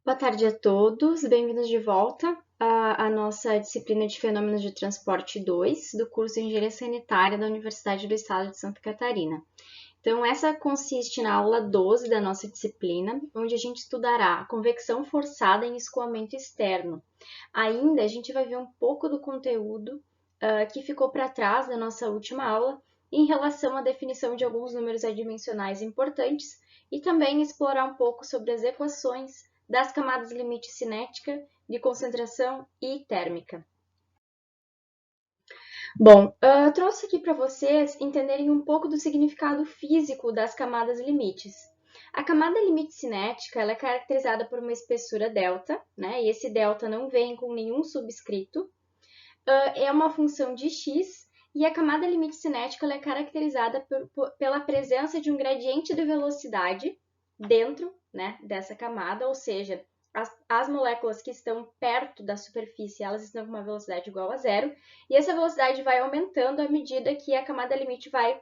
Boa tarde a todos, bem-vindos de volta à nossa disciplina de Fenômenos de Transporte 2 do curso de Engenharia Sanitária da Universidade do Estado de Santa Catarina. Então, essa consiste na aula 12 da nossa disciplina, onde a gente estudará a convecção forçada em escoamento externo. Ainda, a gente vai ver um pouco do conteúdo que ficou para trás da nossa última aula em relação à definição de alguns números adimensionais importantes e também explorar um pouco sobre as equações das camadas limite cinética, de concentração e térmica. Bom, trouxe aqui para vocês entenderem um pouco do significado físico das camadas limites. A camada limite cinética ela é caracterizada por uma espessura delta, né? E esse delta não vem com nenhum subscrito. É uma função de x e a camada limite cinética ela é caracterizada pela presença de um gradiente de velocidade dentro, né, dessa camada, ou seja, as moléculas que estão perto da superfície, elas estão com uma velocidade igual a zero, e essa velocidade vai aumentando à medida que a camada limite vai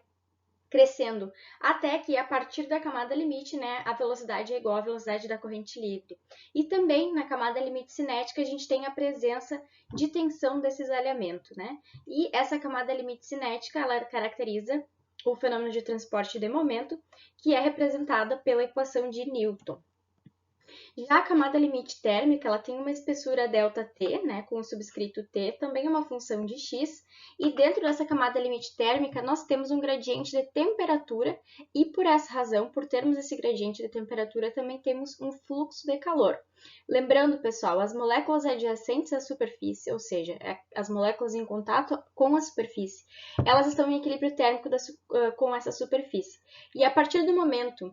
crescendo, até que a partir da camada limite, né, a velocidade é igual à velocidade da corrente livre. E também na camada limite cinética a gente tem a presença de tensão desse cisalhamento, né? E essa camada limite cinética, ela caracteriza o fenômeno de transporte de momento, que é representada pela equação de Newton. Já a camada limite térmica, ela tem uma espessura ΔT, né, com o subscrito T, também é uma função de x, e dentro dessa camada limite térmica nós temos um gradiente de temperatura, e por essa razão, por termos esse gradiente de temperatura, também temos um fluxo de calor. Lembrando, pessoal, as moléculas adjacentes à superfície, ou seja, as moléculas em contato com a superfície, elas estão em equilíbrio térmico com essa superfície. E a partir do momento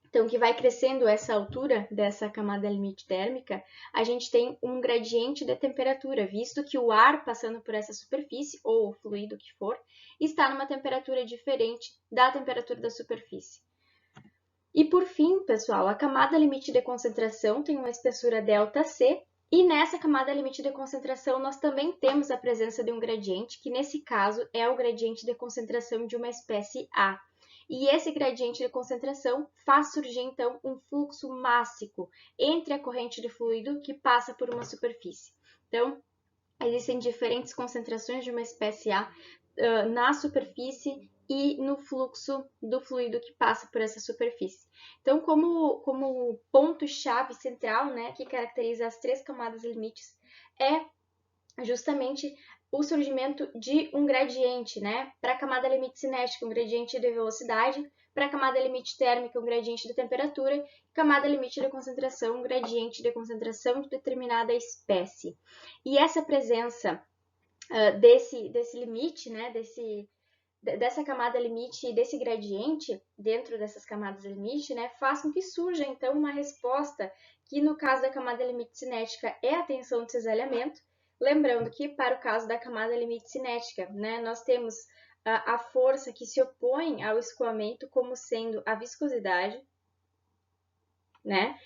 então, que vai crescendo essa altura dessa camada limite térmica, a gente tem um gradiente de temperatura, visto que o ar passando por essa superfície, ou o fluido que for, está numa temperatura diferente da temperatura da superfície. E por fim, pessoal, a camada limite de concentração tem uma espessura ΔC, e nessa camada limite de concentração nós também temos a presença de um gradiente, que nesse caso é o gradiente de concentração de uma espécie A. E esse gradiente de concentração faz surgir, então, um fluxo mássico entre a corrente de fluido que passa por uma superfície. Então, existem diferentes concentrações de uma espécie A na superfície e no fluxo do fluido que passa por essa superfície. Então, como ponto-chave central, né, que caracteriza as três camadas limites, é justamente o surgimento de um gradiente, né? Para a camada limite cinética, um gradiente de velocidade, para a camada limite térmica, um gradiente de temperatura, camada limite de concentração, um gradiente de concentração de determinada espécie. E essa presença desse limite, né? Dessa camada limite e desse gradiente dentro dessas camadas limite, né, faz com que surja então uma resposta que no caso da camada limite cinética é a tensão de cisalhamento. Lembrando que para o caso da camada limite cinética, né, nós temos a força que se opõe ao escoamento como sendo a viscosidade, né?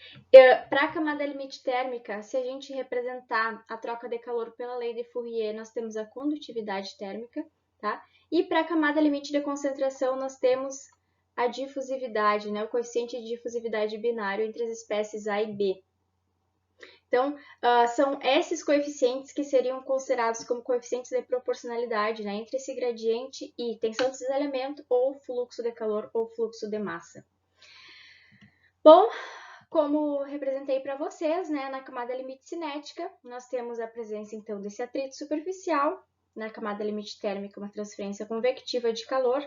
Para a camada limite térmica, se a gente representar a troca de calor pela lei de Fourier, nós temos a condutividade térmica, tá? E para a camada limite de concentração, nós temos a difusividade, né? O coeficiente de difusividade binário entre as espécies A e B. Então, são esses coeficientes que seriam considerados como coeficientes de proporcionalidade, né? Entre esse gradiente e tensão de cisalhamento ou fluxo de calor ou fluxo de massa. Bom, como representei para vocês, né, na camada limite cinética, nós temos a presença, então, desse atrito superficial, na camada limite térmica, uma transferência convectiva de calor,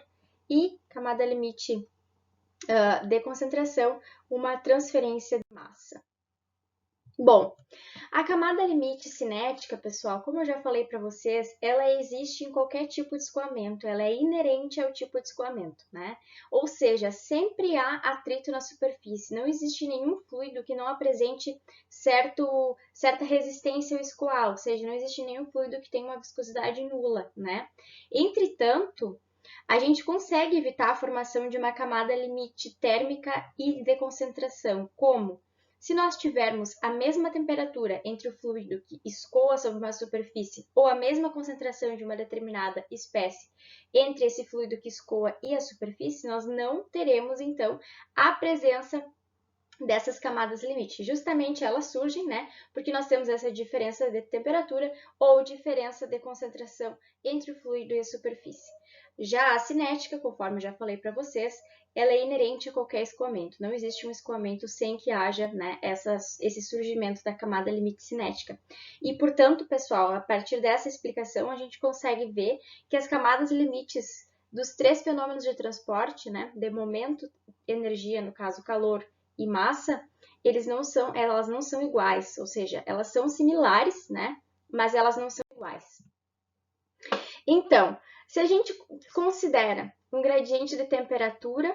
e camada limite de concentração, uma transferência de massa. Bom, a camada limite cinética, pessoal, como eu já falei para vocês, ela existe em qualquer tipo de escoamento, ela é inerente ao tipo de escoamento, né? Ou seja, sempre há atrito na superfície, não existe nenhum fluido que não apresente certa resistência ao escoar, ou seja, não existe nenhum fluido que tenha uma viscosidade nula, né? Entretanto, a gente consegue evitar a formação de uma camada limite térmica e de concentração, como? Se nós tivermos a mesma temperatura entre o fluido que escoa sobre uma superfície ou a mesma concentração de uma determinada espécie entre esse fluido que escoa e a superfície, nós não teremos, então, a presença dessas camadas limite. Justamente elas surgem, né, porque nós temos essa diferença de temperatura ou diferença de concentração entre o fluido e a superfície. Já a cinética, conforme eu já falei para vocês, ela é inerente a qualquer escoamento. Não existe um escoamento sem que haja, né, esse surgimento da camada limite cinética. E, portanto, pessoal, a partir dessa explicação, a gente consegue ver que as camadas limites dos três fenômenos de transporte, né, de momento, energia, no caso calor, e massa, elas não são iguais, ou seja, elas são similares, né? Mas elas não são iguais. Então, se a gente considera um gradiente de temperatura,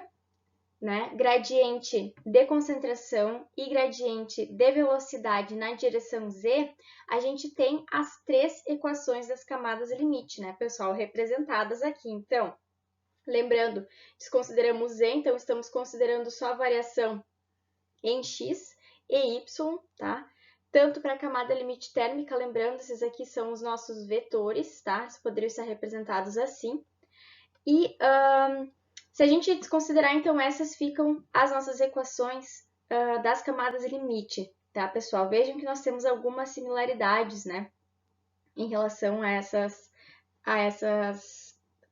né, gradiente de concentração e gradiente de velocidade na direção z, a gente tem as três equações das camadas limite, né, pessoal, representadas aqui. Então, lembrando, desconsideramos z, então estamos considerando só a variação em x e y, tá? Tanto para a camada limite térmica, lembrando, esses aqui são os nossos vetores, tá? Eles poderiam ser representados assim. E se a gente desconsiderar, então, essas ficam as nossas equações das camadas limite, tá, pessoal? Vejam que nós temos algumas similaridades, né, em relação a essas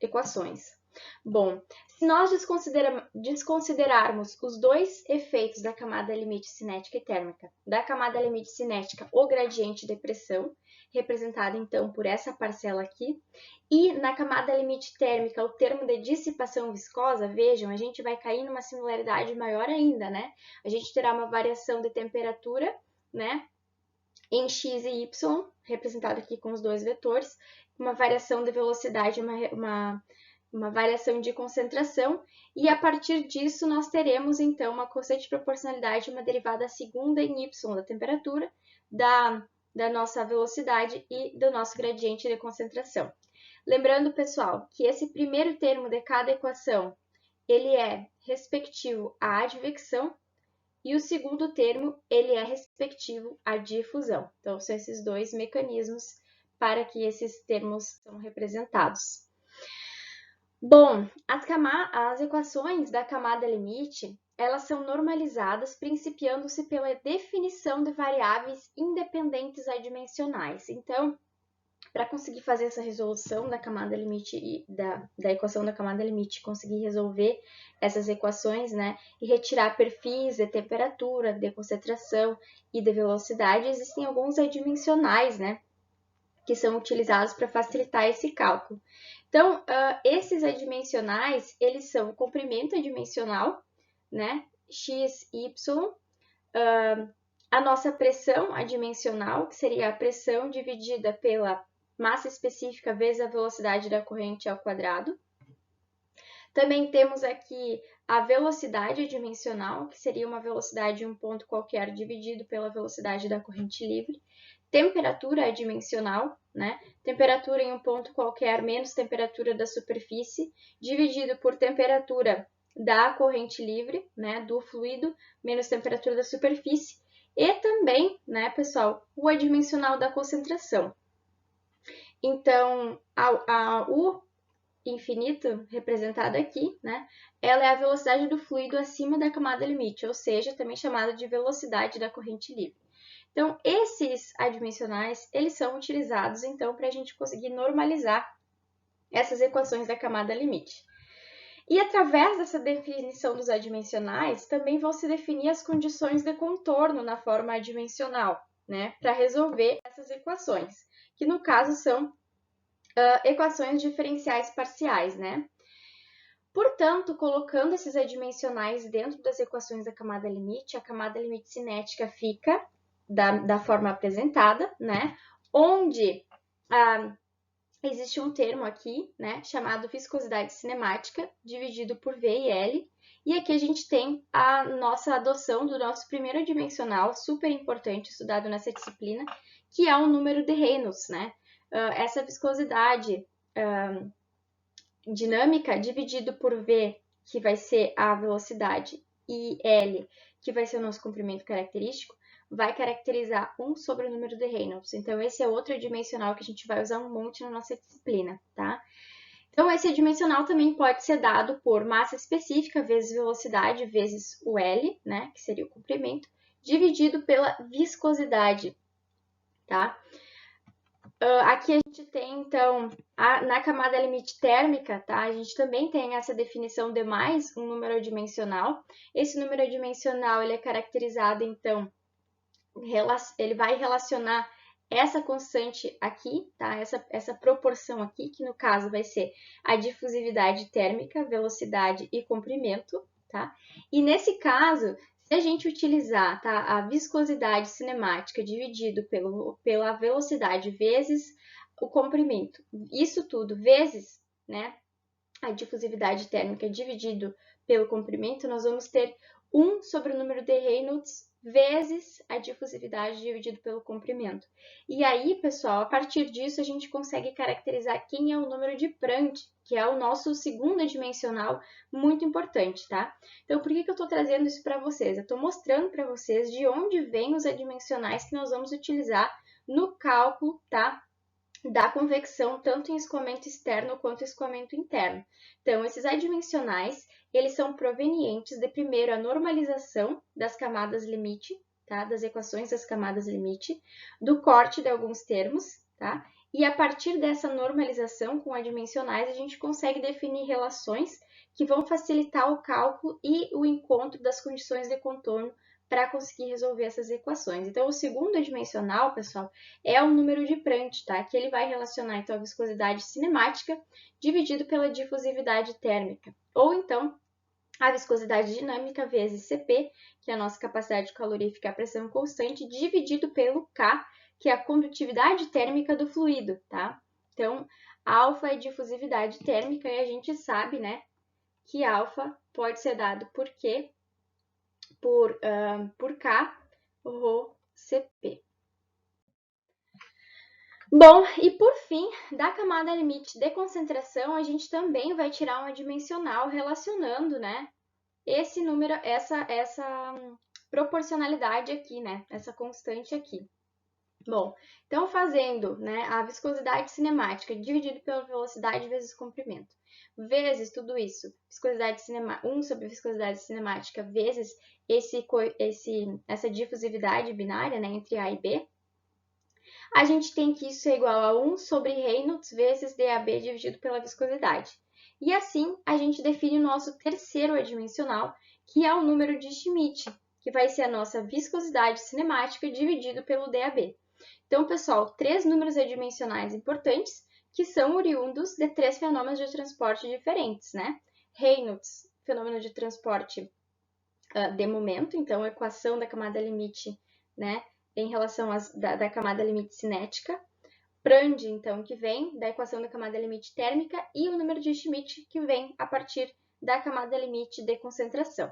equações. Bom, se nós desconsiderarmos os dois efeitos da camada limite cinética e térmica, da camada limite cinética, o gradiente de pressão, representado então por essa parcela aqui, e na camada limite térmica, o termo de dissipação viscosa, vejam, a gente vai cair numa similaridade maior ainda, né? A gente terá uma variação de temperatura, né, em x e y, representado aqui com os dois vetores, uma variação de velocidade, uma variação de concentração, e a partir disso nós teremos então uma constante de proporcionalidade, uma derivada segunda em y da temperatura, da nossa velocidade e do nosso gradiente de concentração. Lembrando, pessoal, que esse primeiro termo de cada equação, ele é respectivo à advecção, e o segundo termo, ele é respectivo à difusão. Então, são esses dois mecanismos para que esses termos são representados. Bom, as equações da camada limite, elas são normalizadas principiando-se pela definição de variáveis independentes adimensionais. Então, para conseguir fazer essa resolução da camada limite e da equação da camada limite, conseguir resolver essas equações, né, e retirar perfis de temperatura, de concentração e de velocidade, existem alguns adimensionais, né, que são utilizados para facilitar esse cálculo. Então, esses adimensionais, eles são o comprimento adimensional, né, x, y, a nossa pressão adimensional, que seria a pressão dividida pela massa específica vezes a velocidade da corrente ao quadrado. Também temos aqui a velocidade adimensional, que seria uma velocidade em um ponto qualquer dividido pela velocidade da corrente livre. Temperatura adimensional, né? Temperatura em um ponto qualquer menos temperatura da superfície, dividido por temperatura da corrente livre, né? Do fluido, menos temperatura da superfície. E também, né, pessoal, o adimensional da concentração. Então, o infinito, representado aqui, né, ela é a velocidade do fluido acima da camada limite, ou seja, também chamada de velocidade da corrente livre. Então, esses adimensionais, eles são utilizados, então, para a gente conseguir normalizar essas equações da camada limite. E através dessa definição dos adimensionais, também vão se definir as condições de contorno na forma adimensional, né, para resolver essas equações, que no caso são equações diferenciais parciais, né? Portanto, colocando esses adimensionais dentro das equações da camada limite, a camada limite cinética fica da forma apresentada, né? Onde existe um termo aqui, né, chamado viscosidade cinemática, dividido por V e L, e aqui a gente tem a nossa adoção do nosso primeiro adimensional, super importante, estudado nessa disciplina, que é o número de Reynolds, né? Essa viscosidade dinâmica dividido por V, que vai ser a velocidade, e L, que vai ser o nosso comprimento característico, vai caracterizar 1 sobre o número de Reynolds. Então, esse é outro adimensional que a gente vai usar um monte na nossa disciplina, tá? Então, esse adimensional também pode ser dado por massa específica vezes velocidade vezes o L, né, que seria o comprimento, dividido pela viscosidade, tá? Aqui a gente tem, então, na camada limite térmica, tá? A gente também tem essa definição de mais um número adimensional. Esse número adimensional, ele é caracterizado, então, ele vai relacionar essa constante aqui, tá? Essa proporção aqui, que no caso vai ser a difusividade térmica, velocidade e comprimento, tá? E nesse caso, se a gente utilizar, tá, a viscosidade cinemática dividido pela velocidade vezes o comprimento, isso tudo vezes, né, a difusividade térmica dividido pelo comprimento, nós vamos ter 1 sobre o número de Reynolds vezes a difusividade dividido pelo comprimento. E aí, pessoal, a partir disso a gente consegue caracterizar quem é o número de Prandtl, que é o nosso segundo adimensional, muito importante, tá? Então, por que eu estou trazendo isso para vocês? Eu estou mostrando para vocês de onde vêm os adimensionais que nós vamos utilizar no cálculo, tá? Da convecção, tanto em escoamento externo quanto em escoamento interno. Então, esses adimensionais, eles são provenientes de, primeiro, a normalização das camadas limite, tá? Das equações das camadas limite, do corte de alguns termos, tá? E a partir dessa normalização com adimensionais, a gente consegue definir relações que vão facilitar o cálculo e o encontro das condições de contorno para conseguir resolver essas equações. Então, o segundo adimensional, pessoal, é o número de Prandtl, tá? Que ele vai relacionar, então, a viscosidade cinemática dividido pela difusividade térmica. Ou, então, a viscosidade dinâmica vezes Cp, que é a nossa capacidade calorífica a pressão constante, dividido pelo K, que é a condutividade térmica do fluido, tá? Então, alfa é difusividade térmica e a gente sabe, né, que alfa pode ser dado por Q, por K, rho Cp. Bom, e por fim, da camada limite de concentração, a gente também vai tirar um adimensional relacionando, né, esse número, essa proporcionalidade aqui, né, essa constante aqui. Bom, então fazendo, né, a viscosidade cinemática dividido pela velocidade vezes comprimento, vezes tudo isso, viscosidade 1 sobre viscosidade cinemática vezes essa difusividade binária, né, entre A e B, a gente tem que isso é igual a 1 sobre Reynolds vezes DAB dividido pela viscosidade. E assim, a gente define o nosso terceiro adimensional, que é o número de Schmidt, que vai ser a nossa viscosidade cinemática dividido pelo DAB. Então, pessoal, 3 números adimensionais importantes, que são oriundos de 3 fenômenos de transporte diferentes, né? Reynolds, fenômeno de transporte de momento, então a equação da camada limite, né, em relação da camada limite cinética. Prandtl, então, que vem da equação da camada limite térmica, e o número de Schmidt, que vem a partir da camada limite de concentração.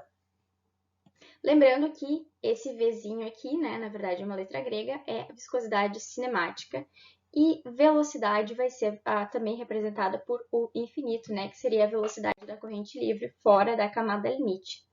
Lembrando que esse Vzinho aqui, né, na verdade é uma letra grega, é viscosidade cinemática, e velocidade vai ser também representada por U infinito, né, que seria a velocidade da corrente livre fora da camada limite.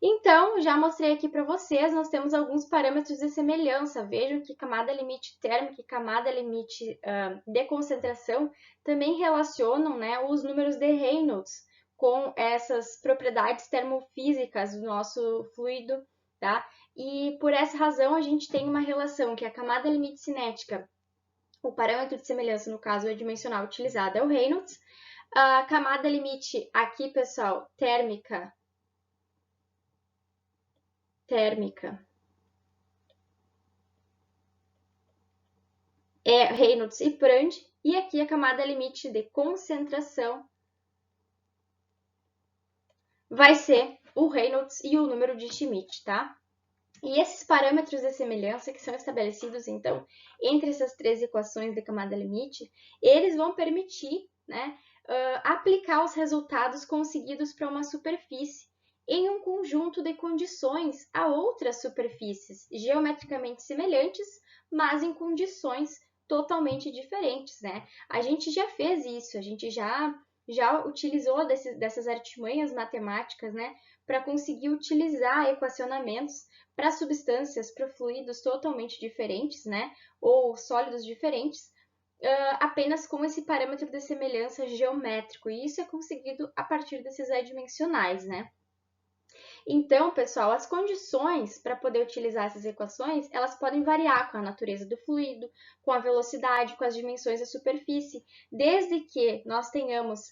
Então, já mostrei aqui para vocês, nós temos alguns parâmetros de semelhança. Vejam que camada limite térmica e camada limite de concentração também relacionam, né, os números de Reynolds com essas propriedades termofísicas do nosso fluido, tá? E por essa razão a gente tem uma relação que a camada limite cinética, o parâmetro de semelhança, no caso adimensional utilizado é o Reynolds. A camada limite aqui, pessoal, térmica é Reynolds e Prandtl, e aqui a camada limite de concentração vai ser o Reynolds e o número de Schmidt, tá? E esses parâmetros de semelhança que são estabelecidos, então, entre essas 3 equações de camada limite, eles vão permitir, né, aplicar os resultados conseguidos para uma superfície em um conjunto de condições a outras superfícies geometricamente semelhantes, mas em condições totalmente diferentes, né? A gente já fez isso, a gente já utilizou dessas artimanhas matemáticas, né, para conseguir utilizar equacionamentos para substâncias, para fluidos totalmente diferentes, né, ou sólidos diferentes, apenas com esse parâmetro de semelhança geométrico, e isso é conseguido a partir desses adimensionais, né? Então, pessoal, as condições para poder utilizar essas equações, elas podem variar com a natureza do fluido, com a velocidade, com as dimensões da superfície, desde que nós tenhamos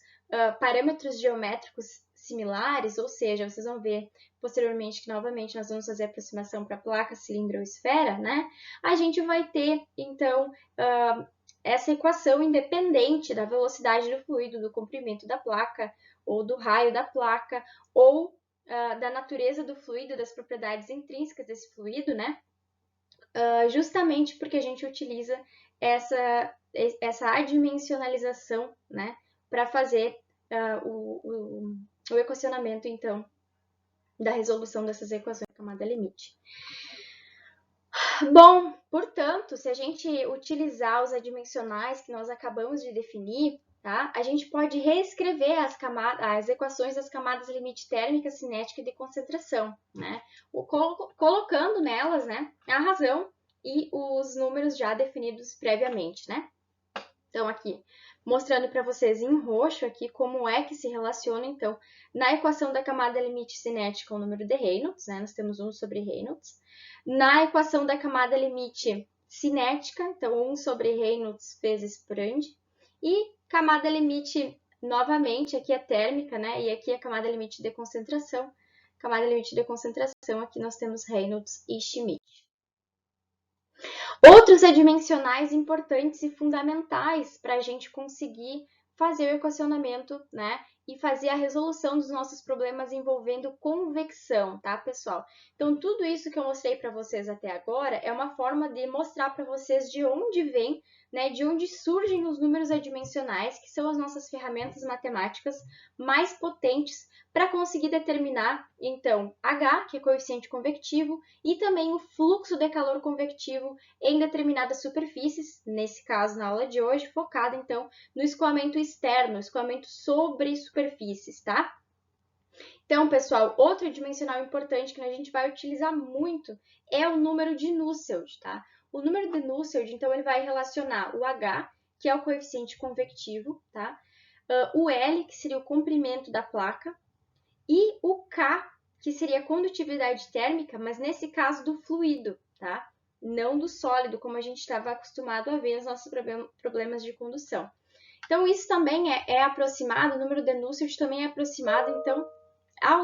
parâmetros geométricos similares, ou seja, vocês vão ver posteriormente que novamente nós vamos fazer a aproximação para placa, cilindro ou esfera, né? A gente vai ter, então, essa equação independente da velocidade do fluido, do comprimento da placa, ou do raio da placa, ou da natureza do fluido, das propriedades intrínsecas desse fluido, né? Justamente porque a gente utiliza essa adimensionalização, né? Para fazer o equacionamento, então, da resolução dessas equações da camada limite. Bom, portanto, se a gente utilizar os adimensionais que nós acabamos de definir, tá? A gente pode reescrever as equações das camadas limite térmica, cinética e de concentração, né? Colocando nelas, né, a razão e os números já definidos previamente, né? Então, aqui, mostrando para vocês em roxo aqui como é que se relaciona, então, na equação da camada limite cinética o número de Reynolds, né? Nós temos 1 sobre Reynolds. Na equação da camada limite cinética, então 1 sobre Reynolds vezes Brand. E camada limite, novamente, aqui é térmica, né? E aqui é a camada limite de concentração. Camada limite de concentração, aqui nós temos Reynolds e Schmidt. Outros adimensionais importantes e fundamentais para a gente conseguir fazer o equacionamento, né? E fazer a resolução dos nossos problemas envolvendo convecção, tá, pessoal? Então, tudo isso que eu mostrei para vocês até agora é uma forma de mostrar para vocês de onde vem, né, de onde surgem os números adimensionais, que são as nossas ferramentas matemáticas mais potentes para conseguir determinar, então, H, que é coeficiente convectivo, e também o fluxo de calor convectivo em determinadas superfícies, nesse caso na aula de hoje, focado então no escoamento externo, escoamento sobre superfícies, tá? Então, pessoal, outro dimensional importante que a gente vai utilizar muito é o número de Nusselt, tá? O número de Nusselt, então, ele vai relacionar o H, que é o coeficiente convectivo, tá? O L, que seria o comprimento da placa, e o K, que seria a condutividade térmica, mas nesse caso do fluido, tá? Não do sólido, como a gente estava acostumado a ver nos nossos problemas de condução. Então, isso também é aproximado, o número de Nusselt também é aproximado, então, ao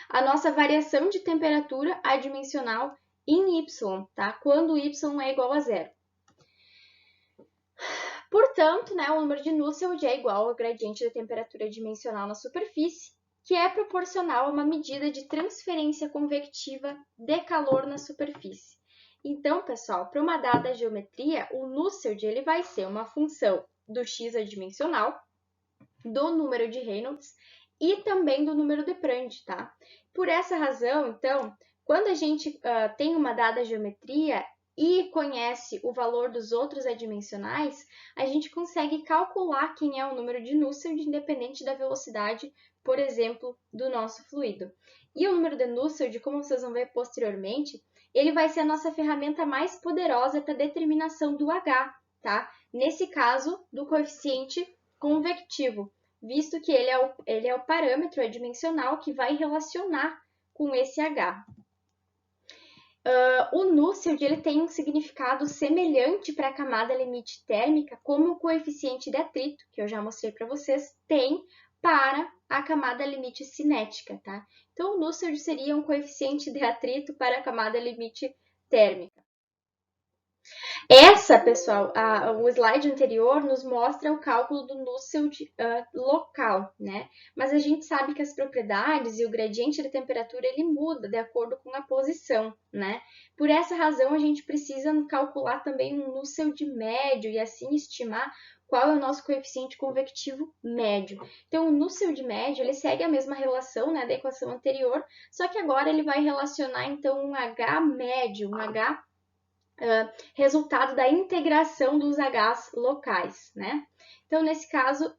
a nossa variação de temperatura adimensional em Y, tá? Quando Y é igual a zero. Portanto, né, o número de Nusselt é igual ao gradiente da temperatura dimensional na superfície, que é proporcional a uma medida de transferência convectiva de calor na superfície. Então, pessoal, para uma dada geometria, o Nusselt ele vai ser uma função do x adimensional, do número de Reynolds e também do número de Prandtl, tá? Por essa razão, então, quando a gente tem uma dada geometria e conhece o valor dos outros adimensionais, a gente consegue calcular quem é o número de Nusselt independente da velocidade, por exemplo, do nosso fluido. E o número de Nusselt, como vocês vão ver posteriormente, ele vai ser a nossa ferramenta mais poderosa para a determinação do H, tá? Nesse caso, do coeficiente convectivo, visto que ele é o parâmetro adimensional que vai relacionar com esse H. O Nusselt ele tem um significado semelhante para a camada limite térmica, como o coeficiente de atrito, que eu já mostrei para vocês, tem para a camada limite cinética, tá? Então, o Nusselt seria um coeficiente de atrito para a camada limite térmica. Essa, pessoal, o slide anterior nos mostra o cálculo do Nusselt local, né? Mas a gente sabe que as propriedades e o gradiente de temperatura ele muda de acordo com a posição, né? Por essa razão, a gente precisa calcular também um Nusselt médio e assim estimar qual é o nosso coeficiente convectivo médio. Então, o Nusselt médio ele segue a mesma relação, né, da equação anterior, só que agora ele vai relacionar então um H médio, um H resultado da integração dos Hs locais, né? Então, nesse caso,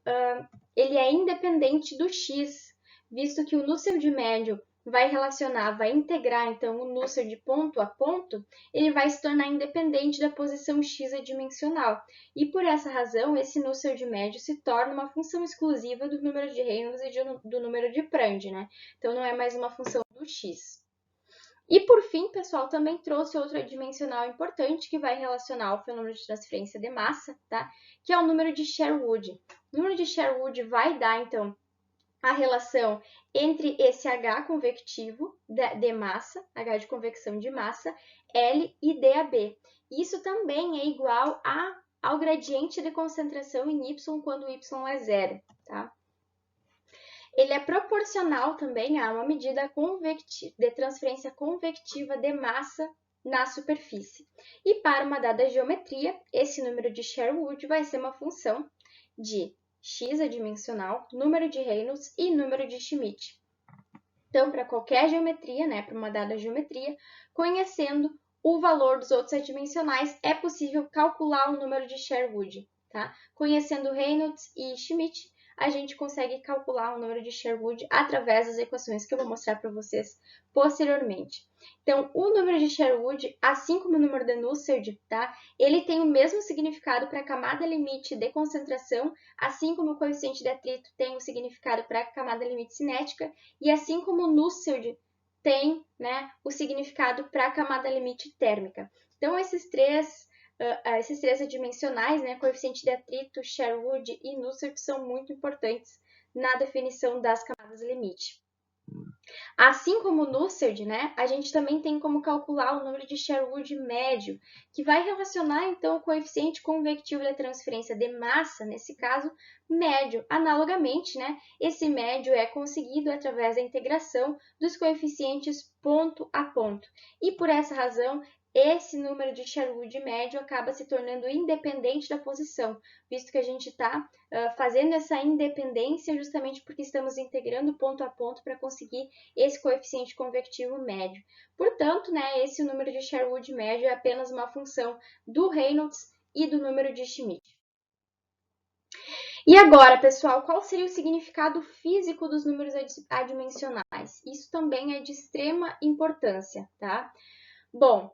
ele é independente do x, visto que o Nusselt médio vai relacionar, vai integrar, então, o núcleo de ponto a ponto, ele vai se tornar independente da posição x adimensional. E, por essa razão, esse núcleo de médio se torna uma função exclusiva do número de Reynolds e do número de Prandtl, né? Então, não é mais uma função do x. E, por fim, pessoal, também trouxe outro adimensional importante que vai relacionar o fenômeno de transferência de massa, tá? Que é o número de Sherwood. O número de Sherwood vai dar, então, a relação entre esse H convectivo de massa, H de convecção de massa, L e DAB. Isso também é igual ao gradiente de concentração em Y quando Y é zero, tá? Ele é proporcional também a uma medida de transferência convectiva de massa na superfície. E para uma dada geometria, esse número de Sherwood vai ser uma função de x adimensional, número de Reynolds e número de Schmidt. Então, para qualquer geometria, né, para uma dada geometria, conhecendo o valor dos outros adimensionais, é possível calcular o número de Sherwood. Tá? Conhecendo Reynolds e Schmidt, a gente consegue calcular o número de Sherwood através das equações que eu vou mostrar para vocês posteriormente. Então, o número de Sherwood, assim como o número de Nusselt, tá? Ele tem o mesmo significado para a camada limite de concentração, assim como o coeficiente de atrito tem o significado para a camada limite cinética, e assim como o Nusselt tem, né, o significado para a camada limite térmica. Então, esses três adimensionais, né, coeficiente de atrito, Sherwood e Nusselt, são muito importantes na definição das camadas limite. Assim como o Nusselt, né, a gente também tem como calcular o número de Sherwood médio, que vai relacionar, então, o coeficiente convectivo da transferência de massa, nesse caso, médio. Analogamente, né, esse médio é conseguido através da integração dos coeficientes ponto a ponto. E, por essa razão, esse número de Sherwood médio acaba se tornando independente da posição, visto que a gente está fazendo essa independência justamente porque estamos integrando ponto a ponto para conseguir esse coeficiente convectivo médio. Portanto, né, esse número de Sherwood médio é apenas uma função do Reynolds e do número de Schmidt. E agora, pessoal, qual seria o significado físico dos números adimensionais? Isso também é de extrema importância, tá? Bom,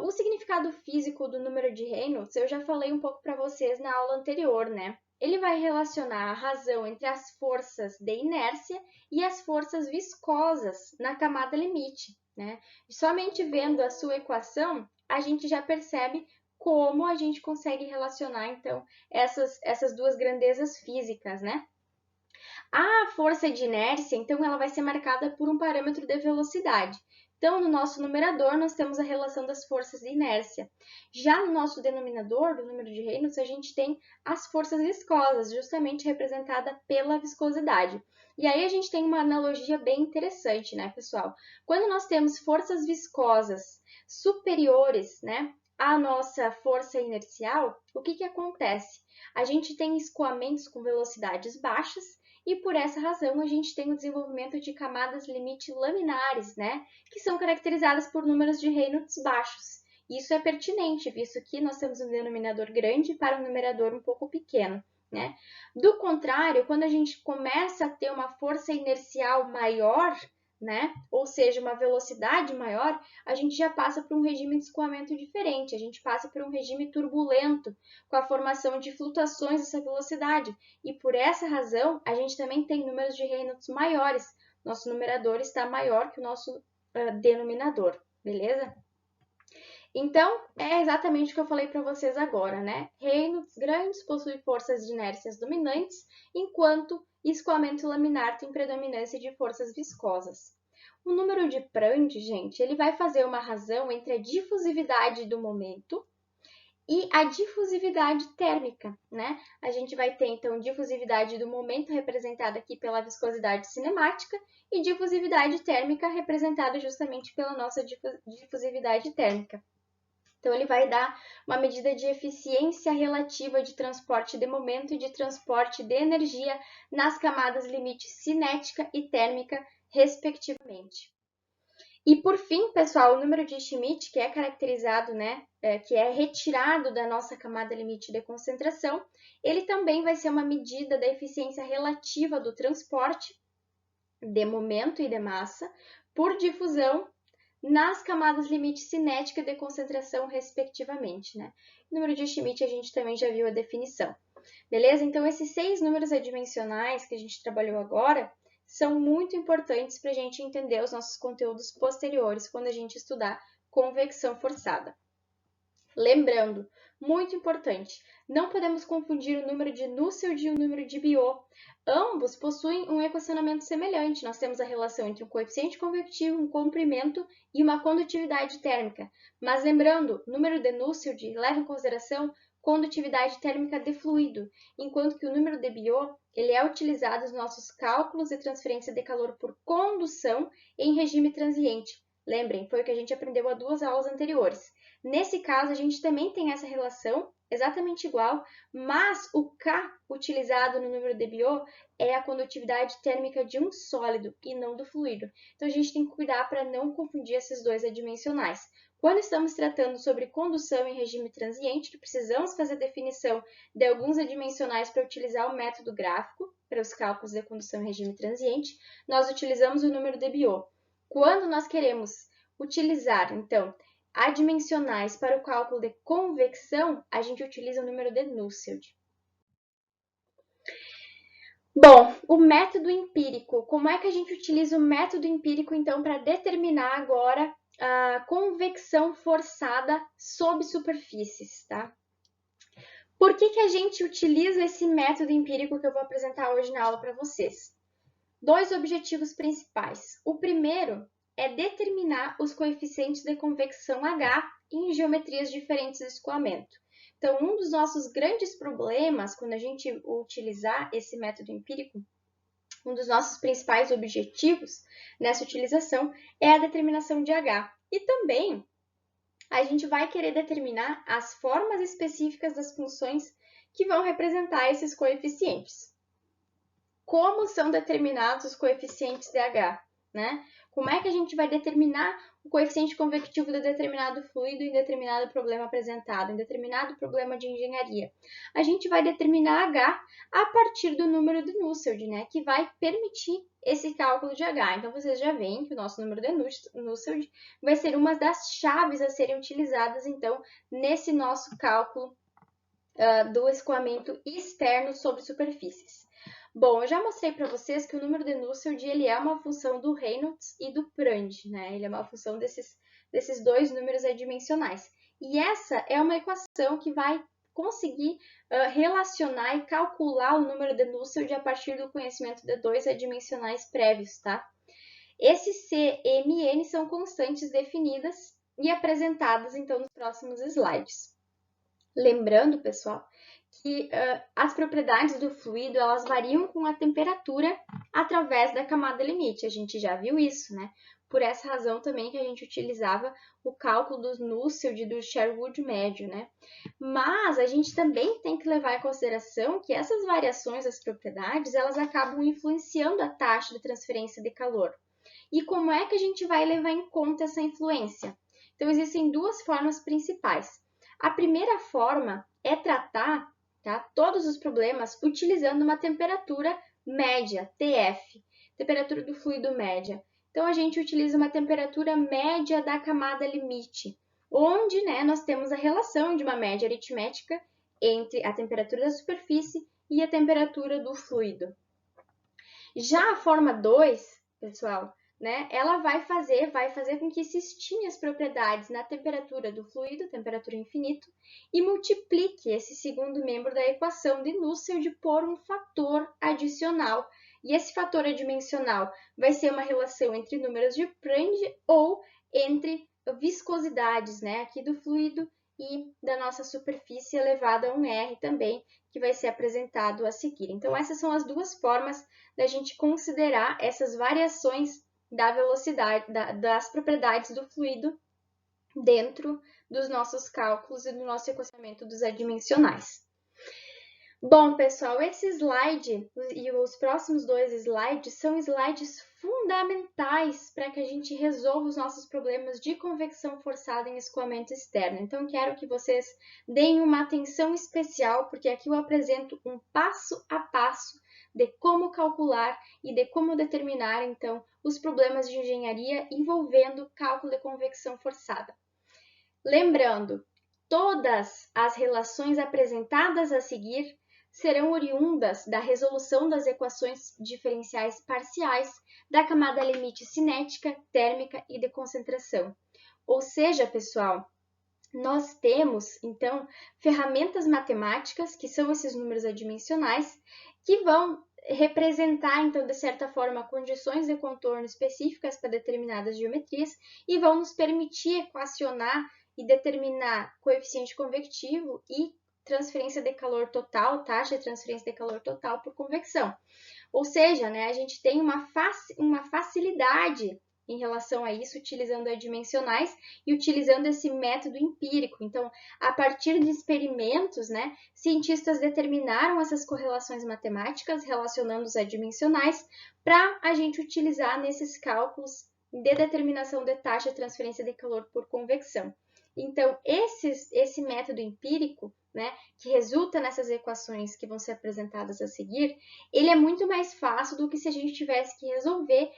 o significado físico do número de Reynolds, eu já falei um pouco para vocês na aula anterior, né? Ele vai relacionar a razão entre as forças de inércia e as forças viscosas na camada limite, né? E somente vendo a sua equação, a gente já percebe como a gente consegue relacionar, então, essas duas grandezas físicas, né? A força de inércia, então, ela vai ser marcada por um parâmetro de velocidade. Então, no nosso numerador, nós temos a relação das forças de inércia. Já no nosso denominador, do número de Reynolds, a gente tem as forças viscosas, justamente representada pela viscosidade. E aí a gente tem uma analogia bem interessante, né, pessoal? Quando nós temos forças viscosas superiores, né, à nossa força inercial, o que acontece? A gente tem escoamentos com velocidades baixas, e por essa razão a gente tem o desenvolvimento de camadas limite laminares, né, que são caracterizadas por números de Reynolds baixos. Isso é pertinente, visto que nós temos um denominador grande para um numerador um pouco pequeno, né? Do contrário, quando a gente começa a ter uma força inercial maior, né, ou seja, uma velocidade maior, a gente já passa por um regime de escoamento diferente, a gente passa por um regime turbulento, com a formação de flutuações dessa velocidade. E por essa razão, a gente também tem números de Reynolds maiores. Nosso numerador está maior que o nosso denominador, beleza? Então, é exatamente o que eu falei para vocês agora, né? Reynolds grandes possuem forças de inércias dominantes, enquanto escoamento laminar tem predominância de forças viscosas. O número de Prandtl, gente, ele vai fazer uma razão entre a difusividade do momento e a difusividade térmica, né? A gente vai ter, então, difusividade do momento representada aqui pela viscosidade cinemática e difusividade térmica representada justamente pela nossa difusividade térmica. Então, ele vai dar uma medida de eficiência relativa de transporte de momento e de transporte de energia nas camadas limite cinética e térmica, respectivamente. E, por fim, pessoal, o número de Schmidt, que é caracterizado, né, que é retirado da nossa camada limite de concentração, ele também vai ser uma medida da eficiência relativa do transporte de momento e de massa por difusão nas camadas limite cinética e de concentração, respectivamente, né? Número de Schmidt a gente também já viu a definição. Beleza? Então, esses 6 números adimensionais que a gente trabalhou agora são muito importantes para a gente entender os nossos conteúdos posteriores quando a gente estudar convecção forçada. Lembrando, muito importante, não podemos confundir o número de Nusselt e o número de Biot. Ambos possuem um equacionamento semelhante. Nós temos a relação entre um coeficiente convectivo, um comprimento e uma condutividade térmica. Mas lembrando, o número de Nusselt leva em consideração condutividade térmica de fluido, enquanto que o número de Biot ele é utilizado nos nossos cálculos de transferência de calor por condução em regime transiente. Lembrem, foi o que a gente aprendeu há 2 aulas anteriores. Nesse caso, a gente também tem essa relação exatamente igual, mas o K utilizado no número de Biot é a condutividade térmica de um sólido e não do fluido. Então, a gente tem que cuidar para não confundir esses dois adimensionais. Quando estamos tratando sobre condução em regime transiente, que precisamos fazer definição de alguns adimensionais para utilizar o método gráfico para os cálculos de condução em regime transiente, nós utilizamos o número de Biot. Quando nós queremos utilizar, então, adimensionais para o cálculo de convecção, a gente utiliza o número de Nusselt. Bom, o método empírico. Como é que a gente utiliza o método empírico, então, para determinar agora a convecção forçada sob superfícies, tá? Por que a gente utiliza esse método empírico que eu vou apresentar hoje na aula para vocês? 2 objetivos principais. O primeiro é determinar os coeficientes de convecção H em geometrias diferentes de escoamento. Então, um dos nossos grandes problemas quando a gente utilizar esse método empírico, um dos nossos principais objetivos nessa utilização é a determinação de H. E também a gente vai querer determinar as formas específicas das funções que vão representar esses coeficientes. Como são determinados os coeficientes de H, né? Como é que a gente vai determinar o coeficiente convectivo de determinado fluido em determinado problema apresentado, em determinado problema de engenharia? A gente vai determinar H a partir do número de Nusselt, né? Que vai permitir esse cálculo de H. Então, vocês já veem que o nosso número de Nusselt vai ser uma das chaves a serem utilizadas, então, nesse nosso cálculo do escoamento externo sobre superfícies. Bom, eu já mostrei para vocês que o número de Nusselt ele é uma função do Reynolds e do Prandtl, né? Ele é uma função desses 2 números adimensionais. E essa é uma equação que vai conseguir relacionar e calcular o número de Nusselt a partir do conhecimento de 2 adimensionais prévios, tá? Esse C, M e N são constantes definidas e apresentadas, então, nos próximos slides. Lembrando, pessoal, que as propriedades do fluido elas variam com a temperatura através da camada limite. A gente já viu isso, né? Por essa razão também que a gente utilizava o cálculo dos Nusselt e do Sherwood médio, né? Mas a gente também tem que levar em consideração que essas variações das propriedades elas acabam influenciando a taxa de transferência de calor. E como é que a gente vai levar em conta essa influência? Então, existem 2 formas principais. A primeira forma é tratar todos os problemas utilizando uma temperatura média, TF, temperatura do fluido média. Então, a gente utiliza uma temperatura média da camada limite, onde nós temos a relação de uma média aritmética entre a temperatura da superfície e a temperatura do fluido. Já a forma 2, pessoal, ela vai fazer com que se estime as propriedades na temperatura do fluido, temperatura infinito, e multiplique esse segundo membro da equação de Nusselt por um fator adicional. E esse fator adimensional vai ser uma relação entre números de Prandtl ou entre viscosidades, aqui do fluido e da nossa superfície elevada a um R também, que vai ser apresentado a seguir. Então, essas são as 2 formas da gente considerar essas variações da velocidade, das propriedades do fluido dentro dos nossos cálculos e do nosso equacionamento dos adimensionais. Bom, pessoal, esse slide e os próximos 2 slides são slides fundamentais para que a gente resolva os nossos problemas de convecção forçada em escoamento externo. Então, quero que vocês deem uma atenção especial, porque aqui eu apresento um passo a passo de como calcular e de como determinar, então, os problemas de engenharia envolvendo cálculo de convecção forçada. Lembrando, todas as relações apresentadas a seguir serão oriundas da resolução das equações diferenciais parciais da camada limite cinética, térmica e de concentração. Ou seja, pessoal, nós temos, então, ferramentas matemáticas, que são esses números adimensionais, que vão representar, então, de certa forma, condições de contorno específicas para determinadas geometrias e vão nos permitir equacionar e determinar coeficiente convectivo e transferência de calor total, taxa de transferência de calor total por convecção. Ou seja, né, a gente tem uma facilidade em relação a isso, utilizando adimensionais e utilizando esse método empírico. Então, a partir de experimentos, né, cientistas determinaram essas correlações matemáticas relacionando os adimensionais para a gente utilizar nesses cálculos de determinação de taxa de transferência de calor por convecção. Então, esse método empírico, né, que resulta nessas equações que vão ser apresentadas a seguir, ele é muito mais fácil do que se a gente tivesse que resolver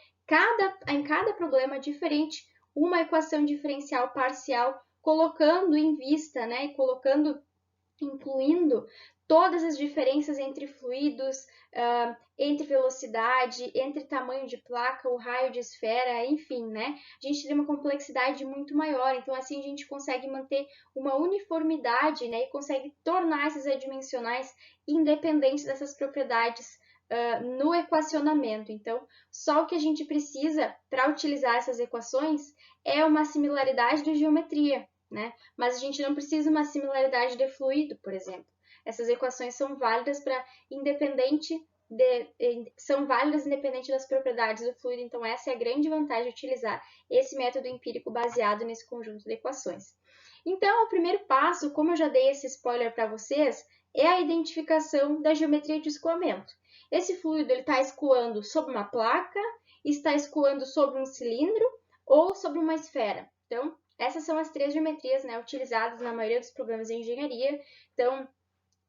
em cada problema diferente uma equação diferencial parcial, colocando em vista, né, e incluindo todas as diferenças entre fluidos, entre velocidade, entre tamanho de placa, o raio de esfera, enfim, né? A gente tem uma complexidade muito maior, então assim a gente consegue manter uma uniformidade, né? E consegue tornar esses adimensionais independentes dessas propriedades no equacionamento. Então, só o que a gente precisa para utilizar essas equações é uma similaridade de geometria, né? Mas a gente não precisa uma similaridade de fluido, por exemplo. Essas equações são válidas independente das propriedades do fluido, então essa é a grande vantagem de utilizar esse método empírico baseado nesse conjunto de equações. Então, o primeiro passo, como eu já dei esse spoiler para vocês, é a identificação da geometria de escoamento. Esse fluido está escoando sobre uma placa, está escoando sobre um cilindro ou sobre uma esfera. Então, essas são as três geometrias, né, utilizadas na maioria dos problemas de engenharia. Então,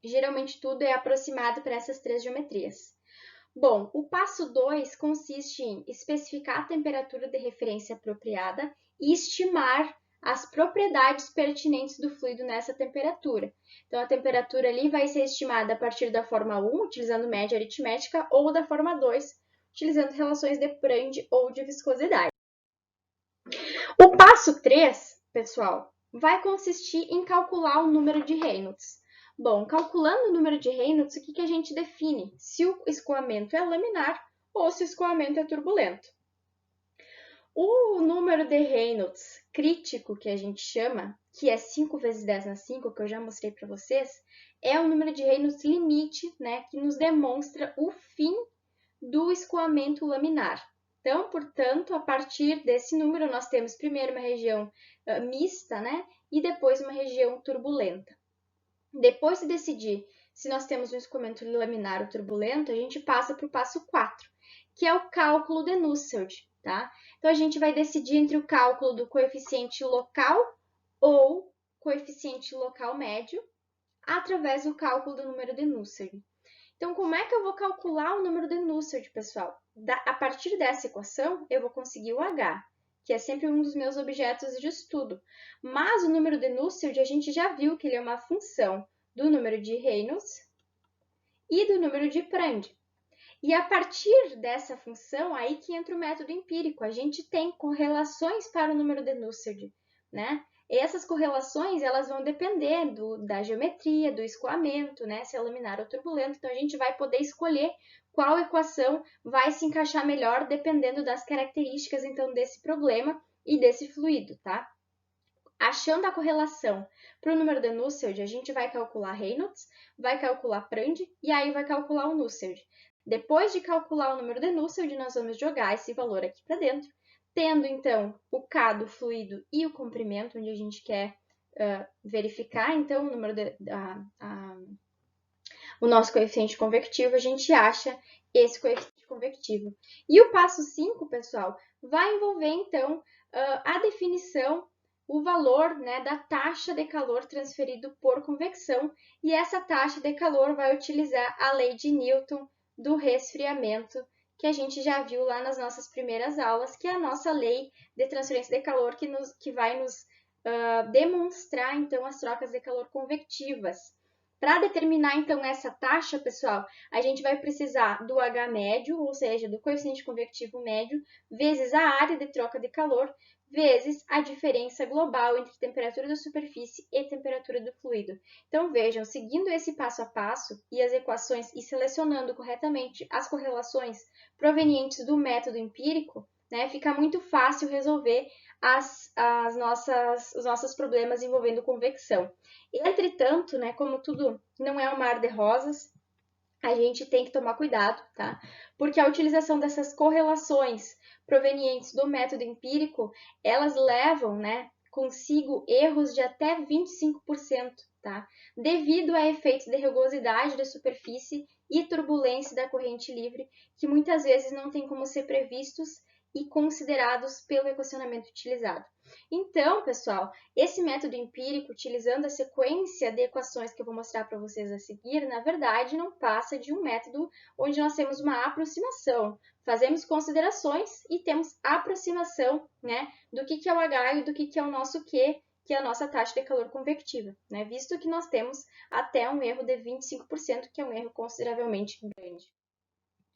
geralmente tudo é aproximado para essas três geometrias. Bom, o passo 2 consiste em especificar a temperatura de referência apropriada e estimar as propriedades pertinentes do fluido nessa temperatura. Então, a temperatura ali vai ser estimada a partir da forma 1, utilizando média aritmética, ou da forma 2, utilizando relações de Prandtl ou de viscosidade. O passo 3, pessoal, vai consistir em calcular o número de Reynolds. Bom, calculando o número de Reynolds, o que a gente define? Se o escoamento é laminar ou se o escoamento é turbulento. O número de Reynolds crítico, que a gente chama, que é 5 vezes 10 na 5, que eu já mostrei para vocês, é o número de Reynolds limite, né, que nos demonstra o fim do escoamento laminar. Então, portanto, a partir desse número, nós temos primeiro uma região mista, né, e depois uma região turbulenta. Depois de decidir se nós temos um escoamento laminar ou turbulento, a gente passa para o passo 4, que é o cálculo de Nusselt, tá? Então, a gente vai decidir entre o cálculo do coeficiente local ou coeficiente local médio, através do cálculo do número de Nusselt. Então, como é que eu vou calcular o número de Nusselt, pessoal? A partir dessa equação, eu vou conseguir o H, que é sempre um dos meus objetos de estudo. Mas o número de Nusselt, a gente já viu que ele é uma função do número de Reynolds e do número de Prandtl. E a partir dessa função, aí que entra o método empírico. A gente tem correlações para o número de Nusselt, né? E essas correlações, elas vão depender da geometria, do escoamento, né? Se é laminar ou turbulento. Então, a gente vai poder escolher qual equação vai se encaixar melhor, dependendo das características, então, desse problema e desse fluido, tá? Achando a correlação para o número de Nusselt, a gente vai calcular Reynolds, vai calcular Prandtl e aí vai calcular o Nusselt. Depois de calcular o número de Nusselt, nós vamos jogar esse valor aqui para dentro, tendo, então, o K do fluido e o comprimento, onde a gente quer verificar, então, o número o nosso coeficiente convectivo, a gente acha esse coeficiente convectivo. E o passo 5, pessoal, vai envolver, então, a definição, o valor, né, da taxa de calor transferido por convecção, e essa taxa de calor vai utilizar a lei de Newton do resfriamento, que a gente já viu lá nas nossas primeiras aulas, que é a nossa lei de transferência de calor que vai nos demonstrar, então, as trocas de calor convectivas. Para determinar, então, essa taxa, pessoal, a gente vai precisar do H médio, ou seja, do coeficiente convectivo médio, vezes a área de troca de calor, vezes a diferença global entre temperatura da superfície e temperatura do fluido. Então, vejam, seguindo esse passo a passo e as equações e selecionando corretamente as correlações provenientes do método empírico, né, fica muito fácil resolver os nossos problemas envolvendo convecção. Entretanto, né, como tudo não é um mar de rosas, a gente tem que tomar cuidado, tá? Porque a utilização dessas correlações provenientes do método empírico, elas levam, né, consigo erros de até 25%, tá? Devido a efeitos de rugosidade da superfície e turbulência da corrente livre, que muitas vezes não tem como ser previstos e considerados pelo equacionamento utilizado. Então, pessoal, esse método empírico, utilizando a sequência de equações que eu vou mostrar para vocês a seguir, na verdade, não passa de um método onde nós temos uma aproximação. Fazemos considerações e temos aproximação, né, do que é o H e do que é o nosso Q, que é a nossa taxa de calor convectiva, né, visto que nós temos até um erro de 25%, que é um erro consideravelmente grande.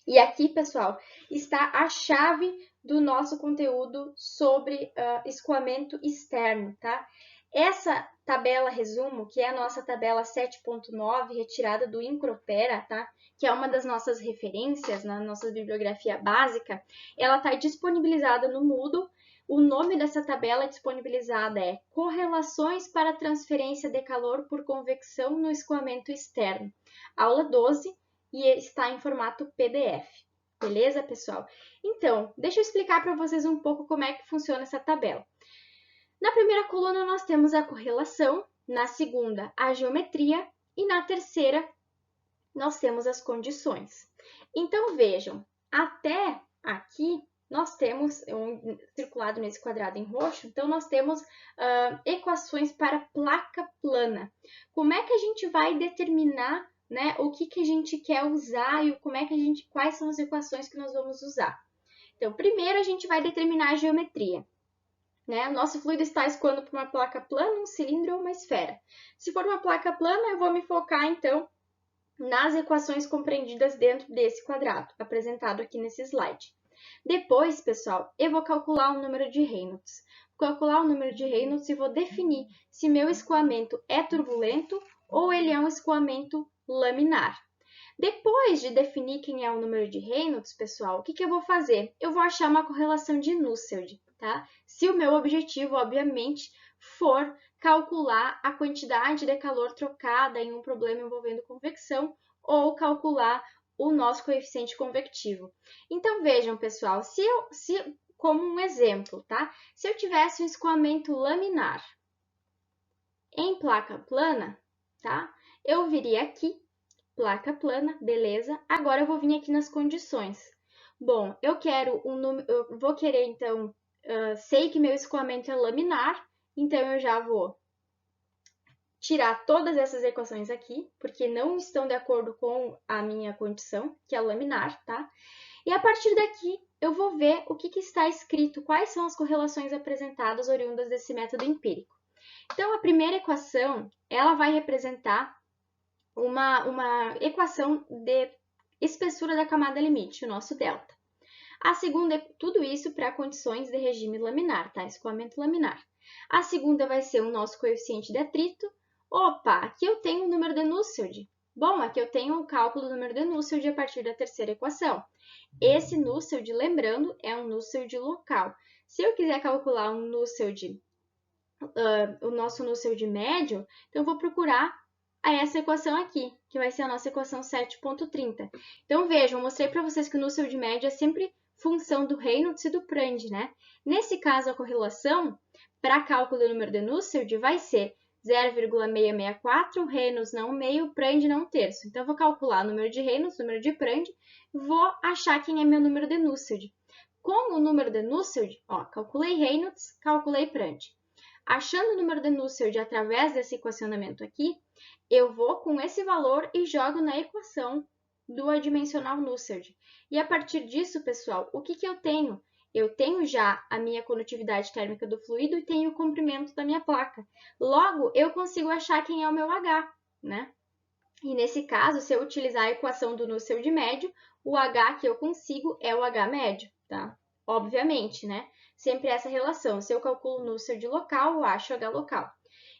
E aqui, pessoal, está a chave do nosso conteúdo sobre escoamento externo, tá? Essa tabela resumo, que é a nossa tabela 7.9, retirada do Incropera, tá? Que é uma das nossas referências na nossa bibliografia básica, ela está disponibilizada no Moodle. O nome dessa tabela disponibilizada é Correlações para transferência de calor por convecção no escoamento externo. Aula 12, e está em formato PDF. Beleza, pessoal? Então, deixa eu explicar para vocês um pouco como é que funciona essa tabela. Na primeira coluna, nós temos a correlação, na segunda, a geometria, e na terceira, nós temos as condições. Então, vejam, até aqui, nós temos, circulado nesse quadrado em roxo, então nós temos equações para placa plana. Como é que a gente vai determinar, né, o que a gente quer usar e quais são as equações que nós vamos usar? Então, primeiro a gente vai determinar a geometria. Né? O nosso fluido está escoando por uma placa plana, um cilindro ou uma esfera. Se for uma placa plana, eu vou me focar, então, nas equações compreendidas dentro desse quadrado, apresentado aqui nesse slide. Depois, pessoal, eu vou calcular o número de Reynolds. Vou calcular o número de Reynolds e vou definir se meu escoamento é turbulento ou ele é um escoamento laminar. Depois de definir quem é o número de Reynolds, pessoal, o que eu vou fazer? Eu vou achar uma correlação de Nusselt, tá? Se o meu objetivo, obviamente, for calcular a quantidade de calor trocada em um problema envolvendo convecção ou calcular o nosso coeficiente convectivo. Então, vejam, pessoal, como um exemplo, tá? Se eu tivesse um escoamento laminar em placa plana, tá? Eu viria aqui, placa plana, beleza. Agora eu vou vir aqui nas condições. Bom, eu vou querer, então, sei que meu escoamento é laminar, então eu já vou tirar todas essas equações aqui, porque não estão de acordo com a minha condição, que é laminar, tá? E a partir daqui, eu vou ver o que está escrito, quais são as correlações apresentadas oriundas desse método empírico. Então, a primeira equação, ela vai representar uma equação de espessura da camada limite, o nosso delta. A segunda é tudo isso para condições de regime laminar, tá? Escoamento laminar. A segunda vai ser o nosso coeficiente de atrito. Opa, aqui eu tenho o número de Nusselt. Bom, aqui eu tenho o cálculo do número de Nusselt a partir da terceira equação. Esse Nusselt, lembrando, é um Nusselt local. Se eu quiser calcular um Nusselt, o nosso Nusselt médio, então eu vou procurar essa equação aqui, que vai ser a nossa equação 7.30. Então, vejam, eu mostrei para vocês que o Nusselt médio é sempre função do Reynolds e do Prandtl, né? Nesse caso, a correlação para cálculo do número de Nusselt vai ser 0,664, Reynolds não 1/2, Prandtl não 1/3. Então, eu vou calcular o número de Reynolds, o número de Prandtl, vou achar quem é meu número de Nusselt. Com o número de Nusselt, ó, calculei Reynolds, calculei Prandtl. Achando o número de Nusselt através desse equacionamento aqui, eu vou com esse valor e jogo na equação do adimensional Nusselt. E a partir disso, pessoal, o que eu tenho? Eu tenho já a minha condutividade térmica do fluido e tenho o comprimento da minha placa. Logo, eu consigo achar quem é o meu H, né? E nesse caso, se eu utilizar a equação do Nusselt médio, o H que eu consigo é o H médio, tá? Obviamente, né? Sempre essa relação. Se eu calculo o Nusselt local, eu acho o H local.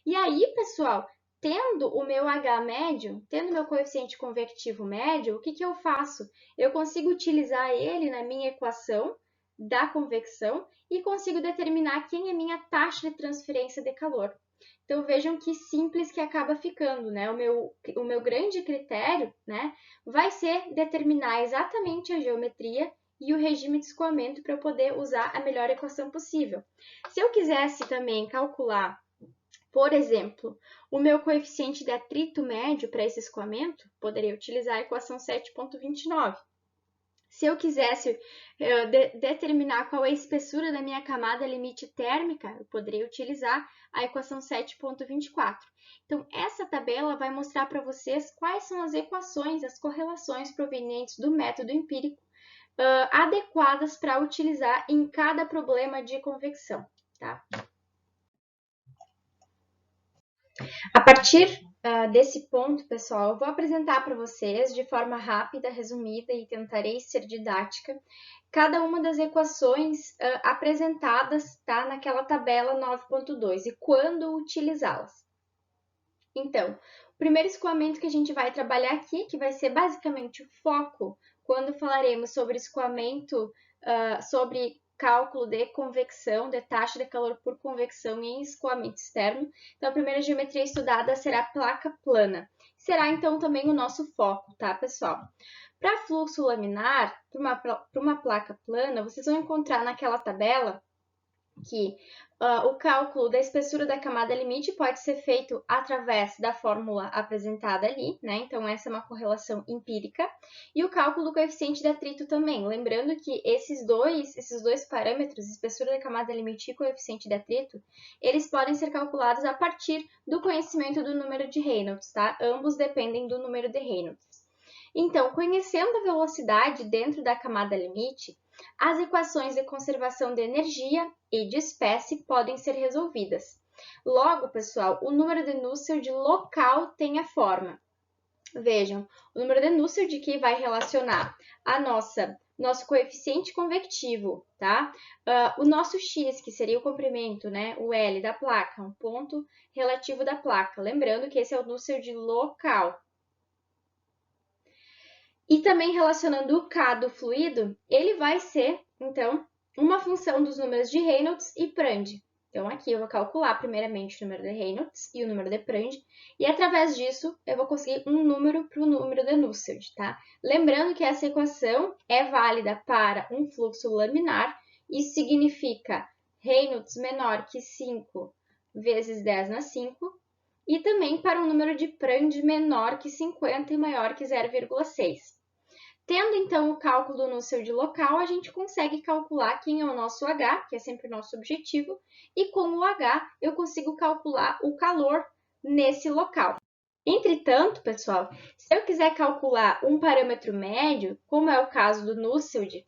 E aí, pessoal, tendo o meu H médio, tendo meu coeficiente convectivo médio, o que eu faço? Eu consigo utilizar ele na minha equação da convecção e consigo determinar quem é minha taxa de transferência de calor. Então, vejam que simples que acaba ficando, né? O meu grande critério, né, vai ser determinar exatamente a geometria e o regime de escoamento para eu poder usar a melhor equação possível. Se eu quisesse também calcular, por exemplo, o meu coeficiente de atrito médio para esse escoamento, poderia utilizar a equação 7.29. Se eu quisesse determinar qual é a espessura da minha camada limite térmica, eu poderia utilizar a equação 7.24. Então, essa tabela vai mostrar para vocês quais são as equações, as correlações provenientes do método empírico adequadas para utilizar em cada problema de convecção, tá? A partir desse ponto, pessoal, eu vou apresentar para vocês de forma rápida, resumida e tentarei ser didática, cada uma das equações apresentadas tá, naquela tabela 9.2 e quando utilizá-las. Então, o primeiro escoamento que a gente vai trabalhar aqui, que vai ser basicamente o foco, quando falaremos sobre escoamento, sobre cálculo de convecção, de taxa de calor por convecção em escoamento externo. Então, a primeira geometria estudada será a placa plana. Será, então, também o nosso foco, tá, pessoal? Para fluxo laminar, para uma placa plana, vocês vão encontrar naquela tabela que o cálculo da espessura da camada limite pode ser feito através da fórmula apresentada ali, né? Então, essa é uma correlação empírica. E o cálculo do coeficiente de atrito também. Lembrando que esses dois parâmetros, espessura da camada limite e coeficiente de atrito, eles podem ser calculados a partir do conhecimento do número de Reynolds, tá? Ambos dependem do número de Reynolds. Então, conhecendo a velocidade dentro da camada limite, as equações de conservação de energia e de espécie podem ser resolvidas. Logo, pessoal, o número de Nusselt local tem a forma. Vejam, o número de Nusselt que vai relacionar a nosso coeficiente convectivo, tá? O nosso x, que seria o comprimento, né? O L da placa, um ponto relativo da placa. Lembrando que esse é o Nusselt local. E também relacionando o K do fluido, ele vai ser, então, uma função dos números de Reynolds e Prandtl. Então, aqui eu vou calcular primeiramente o número de Reynolds e o número de Prandtl, e através disso eu vou conseguir um número para o número de Nusselt, tá? Lembrando que essa equação é válida para um fluxo laminar, isso significa Reynolds menor que 5 vezes 10 na 5, e também para um número de Prandtl menor que 50 e maior que 0,6. Tendo, então, o cálculo do Nusselt local, a gente consegue calcular quem é o nosso H, que é sempre o nosso objetivo, e com o H eu consigo calcular o calor nesse local. Entretanto, pessoal, se eu quiser calcular um parâmetro médio, como é o caso do Nusselt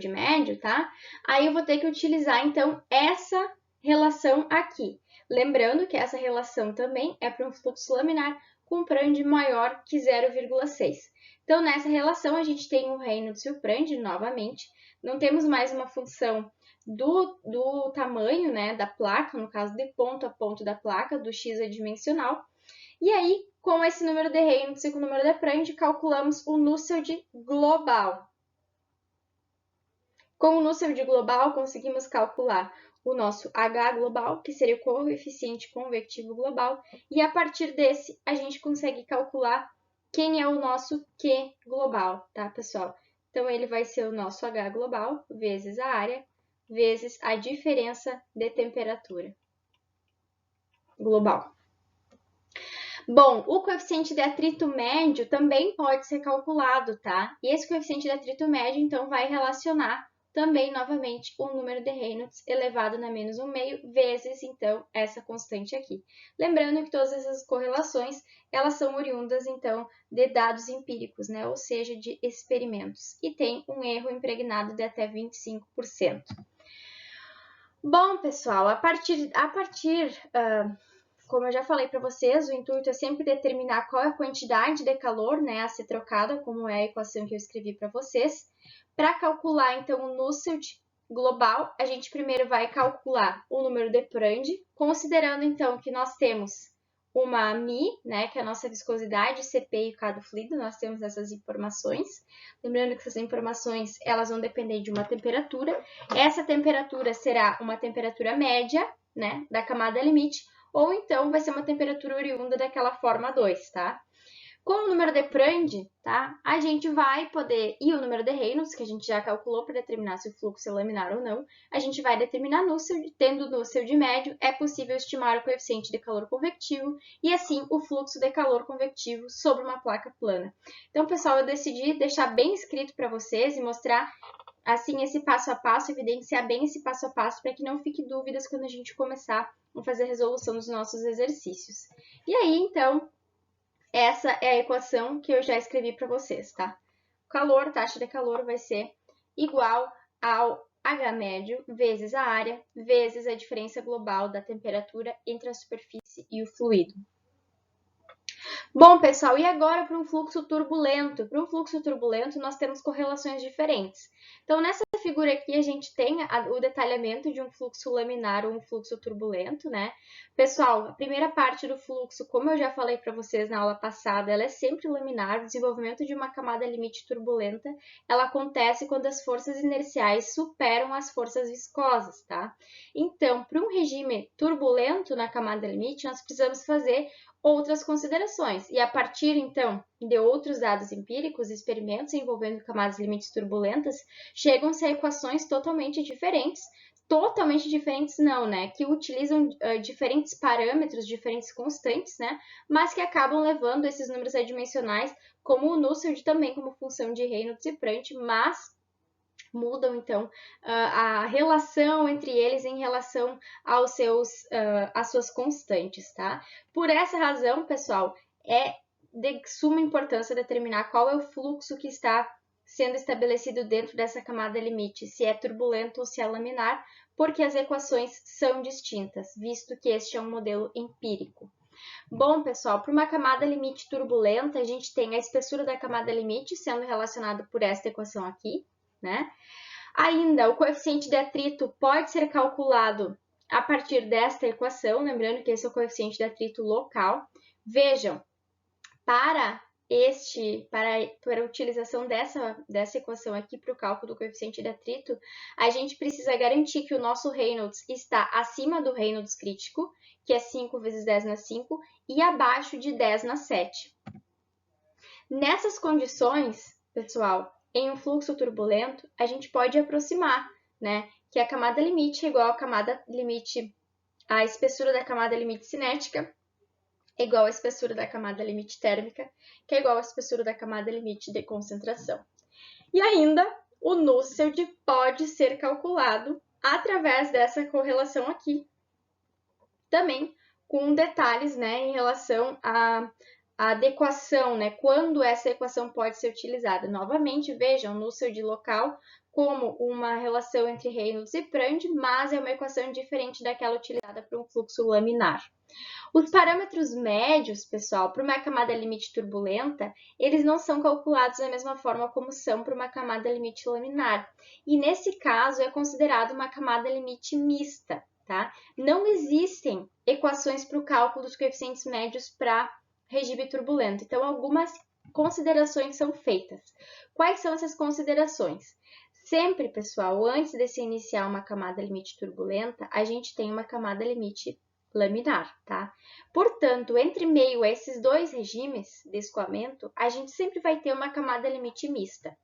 médio, tá? Aí eu vou ter que utilizar, então, essa relação aqui. Lembrando que essa relação também é para um fluxo laminar com Prandtl maior que 0,6. Então, nessa relação, a gente tem o Reynolds e o Prandtl, novamente. Não temos mais uma função do tamanho, né, da placa, no caso de ponto a ponto da placa, do x adimensional. E aí, com esse número de Reynolds e com o número de Prandtl, calculamos o Nusselt global. Com o Nusselt global, conseguimos calcular o nosso H global, que seria o coeficiente convectivo global, e a partir desse, a gente consegue calcular quem é o nosso Q global, tá, pessoal? Então, ele vai ser o nosso H global vezes a área, vezes a diferença de temperatura global. Bom, o coeficiente de atrito médio também pode ser calculado, tá? E esse coeficiente de atrito médio, então, vai relacionar também, novamente, o número de Reynolds elevado na menos 1/2 vezes, então, essa constante aqui. Lembrando que todas essas correlações, elas são oriundas, então, de dados empíricos, né? Ou seja, de experimentos. E tem um erro impregnado de até 25%. Bom, pessoal, como eu já falei para vocês, o intuito é sempre determinar qual é a quantidade de calor, né, a ser trocada, como é a equação que eu escrevi para vocês. Para calcular, então, o Nusselt global, a gente primeiro vai calcular o número de Prandtl, considerando, então, que nós temos uma μ, né, que é a nossa viscosidade, Cp e K do fluido, nós temos essas informações. Lembrando que essas informações, elas vão depender de uma temperatura. Essa temperatura será uma temperatura média, né, da camada limite, ou então vai ser uma temperatura oriunda daquela forma 2, tá? Com o número de Prandtl, tá? A gente vai poder, e o número de Reynolds, que a gente já calculou para determinar se o fluxo é laminar ou não, a gente vai determinar Nusselt, tendo Nusselt de médio, é possível estimar o coeficiente de calor convectivo e assim o fluxo de calor convectivo sobre uma placa plana. Então, pessoal, eu decidi deixar bem escrito para vocês e mostrar assim esse passo a passo, evidenciar bem esse passo a passo para que não fique dúvidas quando a gente começar a fazer a resolução dos nossos exercícios. E aí, então, essa é a equação que eu já escrevi para vocês, tá? Calor, taxa de calor vai ser igual ao H médio vezes a área, vezes a diferença global da temperatura entre a superfície e o fluido. Bom, pessoal, e agora para um fluxo turbulento? Para um fluxo turbulento, nós temos correlações diferentes. Então, nessa figura aqui, a gente tem o detalhamento de um fluxo laminar ou um fluxo turbulento, né? Pessoal, a primeira parte do fluxo, como eu já falei para vocês na aula passada, ela é sempre laminar. O desenvolvimento de uma camada limite turbulenta, ela acontece quando as forças inerciais superam as forças viscosas, tá? Então, para um regime turbulento na camada limite, nós precisamos fazer outras considerações. E a partir, então, de outros dados empíricos, experimentos envolvendo camadas limites turbulentas, chegam-se a equações totalmente diferentes não, né? Que utilizam diferentes parâmetros, diferentes constantes, né? Mas que acabam levando esses números adimensionais, como o Nusselt também como função de Reynolds e Prandtl, mas mudam, então, a relação entre eles em relação às suas constantes, tá? Por essa razão, pessoal, é de suma importância determinar qual é o fluxo que está sendo estabelecido dentro dessa camada limite, se é turbulento ou se é laminar, porque as equações são distintas, visto que este é um modelo empírico. Bom, pessoal, para uma camada limite turbulenta, a gente tem a espessura da camada limite sendo relacionada por esta equação aqui, né? Ainda, o coeficiente de atrito pode ser calculado a partir desta equação, lembrando que esse é o coeficiente de atrito local. Vejam, para a utilização dessa equação aqui para o cálculo do coeficiente de atrito, a gente precisa garantir que o nosso Reynolds está acima do Reynolds crítico, que é 5 vezes 10 na 5, e abaixo de 10 na 7. Nessas condições, pessoal, em um fluxo turbulento, a gente pode aproximar, né? Que a camada limite é igual à camada limite, a espessura da camada limite cinética é igual à espessura da camada limite térmica, que é igual à espessura da camada limite de concentração. E ainda, o Nusselt pode ser calculado através dessa correlação aqui, também com detalhes, né, em relação a adequação, né? Quando essa equação pode ser utilizada. Novamente, vejam, Nusselt local como uma relação entre Reynolds e Prandtl, mas é uma equação diferente daquela utilizada para um fluxo laminar. Os parâmetros médios, pessoal, para uma camada limite turbulenta, eles não são calculados da mesma forma como são para uma camada limite laminar. E nesse caso, é considerado uma camada limite mista, tá? Não existem equações para o cálculo dos coeficientes médios para regime turbulento. Então, algumas considerações são feitas. Quais são essas considerações? Sempre, pessoal, antes de se iniciar uma camada limite turbulenta, a gente tem uma camada limite laminar, tá? Portanto, entre meio a esses dois regimes de escoamento, a gente sempre vai ter uma camada limite mista.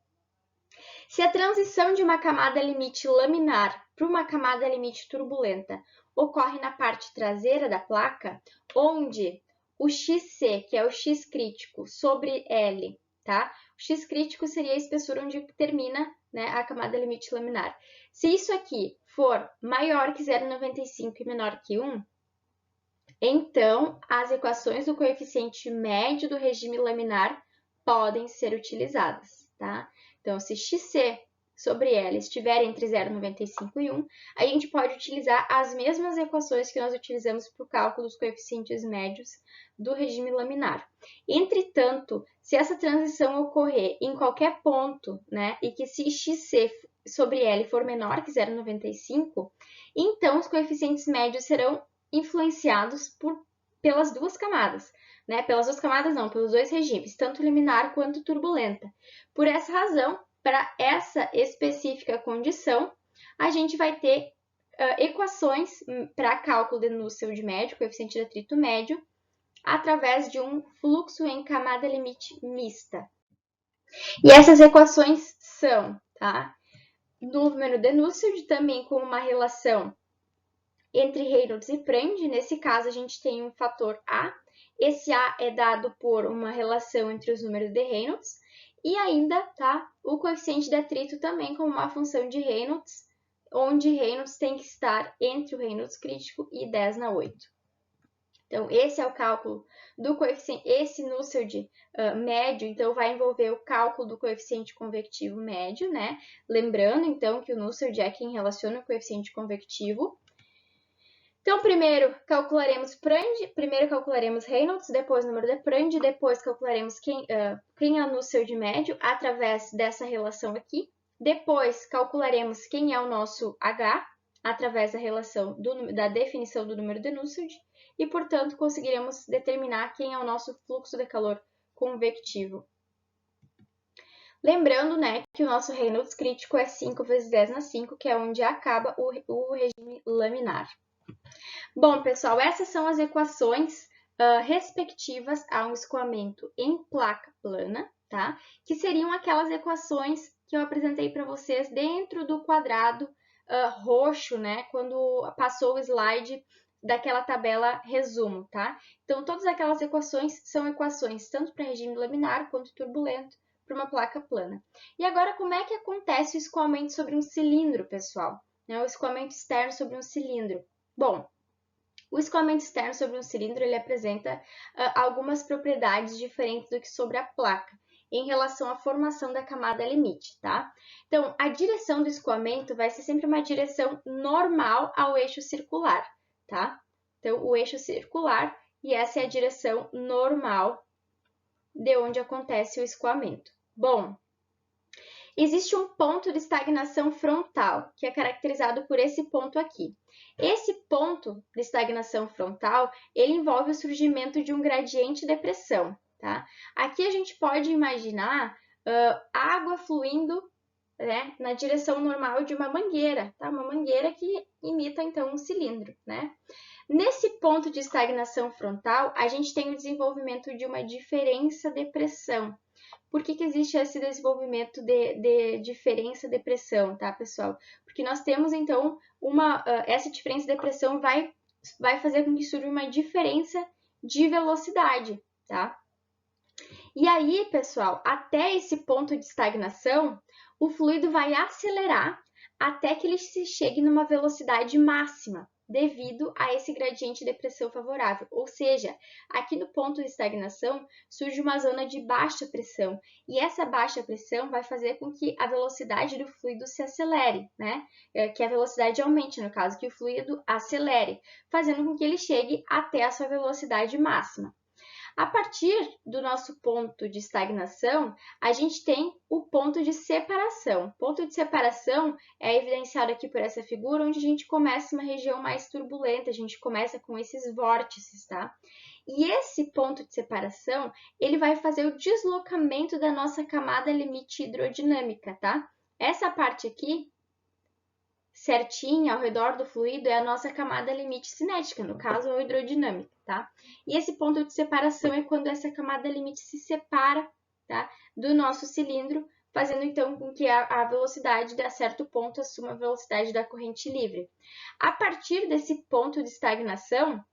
Se a transição de uma camada limite laminar para uma camada limite turbulenta ocorre na parte traseira da placa, onde o XC, que é o X crítico, sobre L, tá? O X crítico seria a espessura onde termina né, a camada limite laminar. Se isso aqui for maior que 0,95 e menor que 1, então as equações do coeficiente médio do regime laminar podem ser utilizadas, tá? Então, se xc sobre L estiver entre 0,95 e 1, a gente pode utilizar as mesmas equações que nós utilizamos para o cálculo dos coeficientes médios do regime laminar. Entretanto, se essa transição ocorrer em qualquer ponto, né, e que se xc sobre L for menor que 0,95, então os coeficientes médios serão influenciados pelas duas camadas, né? Pelas duas camadas não, pelos dois regimes, tanto laminar quanto turbulenta. Por essa razão, para essa específica condição, a gente vai ter equações para cálculo de Nusselt médio, coeficiente de atrito médio, através de um fluxo em camada limite mista. E essas equações são, tá? Número de Nusselt também com uma relação entre Reynolds e Prandi. Nesse caso, a gente tem um fator A. Esse A é dado por uma relação entre os números de Reynolds. E ainda, tá, o coeficiente de atrito também como uma função de Reynolds, onde Reynolds tem que estar entre o Reynolds crítico e 10 na 8. Então, esse é o cálculo do coeficiente, esse Nusselt médio, então, vai envolver o cálculo do coeficiente convectivo médio, né? Lembrando, então, que o Nusselt é quem relaciona o coeficiente convectivo. Então, primeiro calcularemos Reynolds, depois o número de Prandi, depois calcularemos quem é o Nusselt médio através dessa relação aqui. Depois calcularemos quem é o nosso H através da relação da definição do número de Nusselt e, portanto, conseguiremos determinar quem é o nosso fluxo de calor convectivo. Lembrando, né, que o nosso Reynolds crítico é 5 vezes 10 na 5, que é onde acaba o regime laminar. Bom, pessoal, essas são as equações respectivas a um escoamento em placa plana, tá? Que seriam aquelas equações que eu apresentei para vocês dentro do quadrado roxo, né? Quando passou o slide daquela tabela resumo, tá? Então, todas aquelas equações são equações tanto para regime laminar quanto turbulento para uma placa plana. E agora, como é que acontece o escoamento sobre um cilindro, pessoal? O escoamento externo sobre um cilindro. Bom, o escoamento externo sobre um cilindro ele apresenta algumas propriedades diferentes do que sobre a placa, em relação à formação da camada limite, tá? Então, a direção do escoamento vai ser sempre uma direção normal ao eixo circular, tá? Então, o eixo circular, e essa é a direção normal de onde acontece o escoamento. Bom, existe um ponto de estagnação frontal, que é caracterizado por esse ponto aqui. Esse ponto de estagnação frontal, ele envolve o surgimento de um gradiente de pressão, tá? Aqui a gente pode imaginar água fluindo, né, na direção normal de uma mangueira, tá? Uma mangueira que imita, então, um cilindro, né? Nesse ponto de estagnação frontal, a gente tem o desenvolvimento de uma diferença de pressão. Por que existe esse desenvolvimento de diferença de pressão, tá, pessoal? Porque nós temos, então, essa diferença de pressão vai fazer com que surja uma diferença de velocidade, tá? E aí, pessoal, até esse ponto de estagnação, o fluido vai acelerar até que ele se chegue numa velocidade máxima, devido a esse gradiente de pressão favorável. Ou seja, aqui no ponto de estagnação surge uma zona de baixa pressão, e essa baixa pressão vai fazer com que a velocidade do fluido se acelere, né? Que a velocidade aumente, no caso, que o fluido acelere, fazendo com que ele chegue até a sua velocidade máxima. A partir do nosso ponto de estagnação, a gente tem o ponto de separação. O ponto de separação é evidenciado aqui por essa figura, onde a gente começa uma região mais turbulenta, a gente começa com esses vórtices, tá? E esse ponto de separação, ele vai fazer o deslocamento da nossa camada limite hidrodinâmica, tá? Essa parte aqui, certinha ao redor do fluido, é a nossa camada limite cinética, no caso, a hidrodinâmica, tá? E esse ponto de separação é quando essa camada limite se separa, tá, do nosso cilindro, fazendo então com que a velocidade a certo ponto assuma a velocidade da corrente livre. A partir desse ponto de estagnação,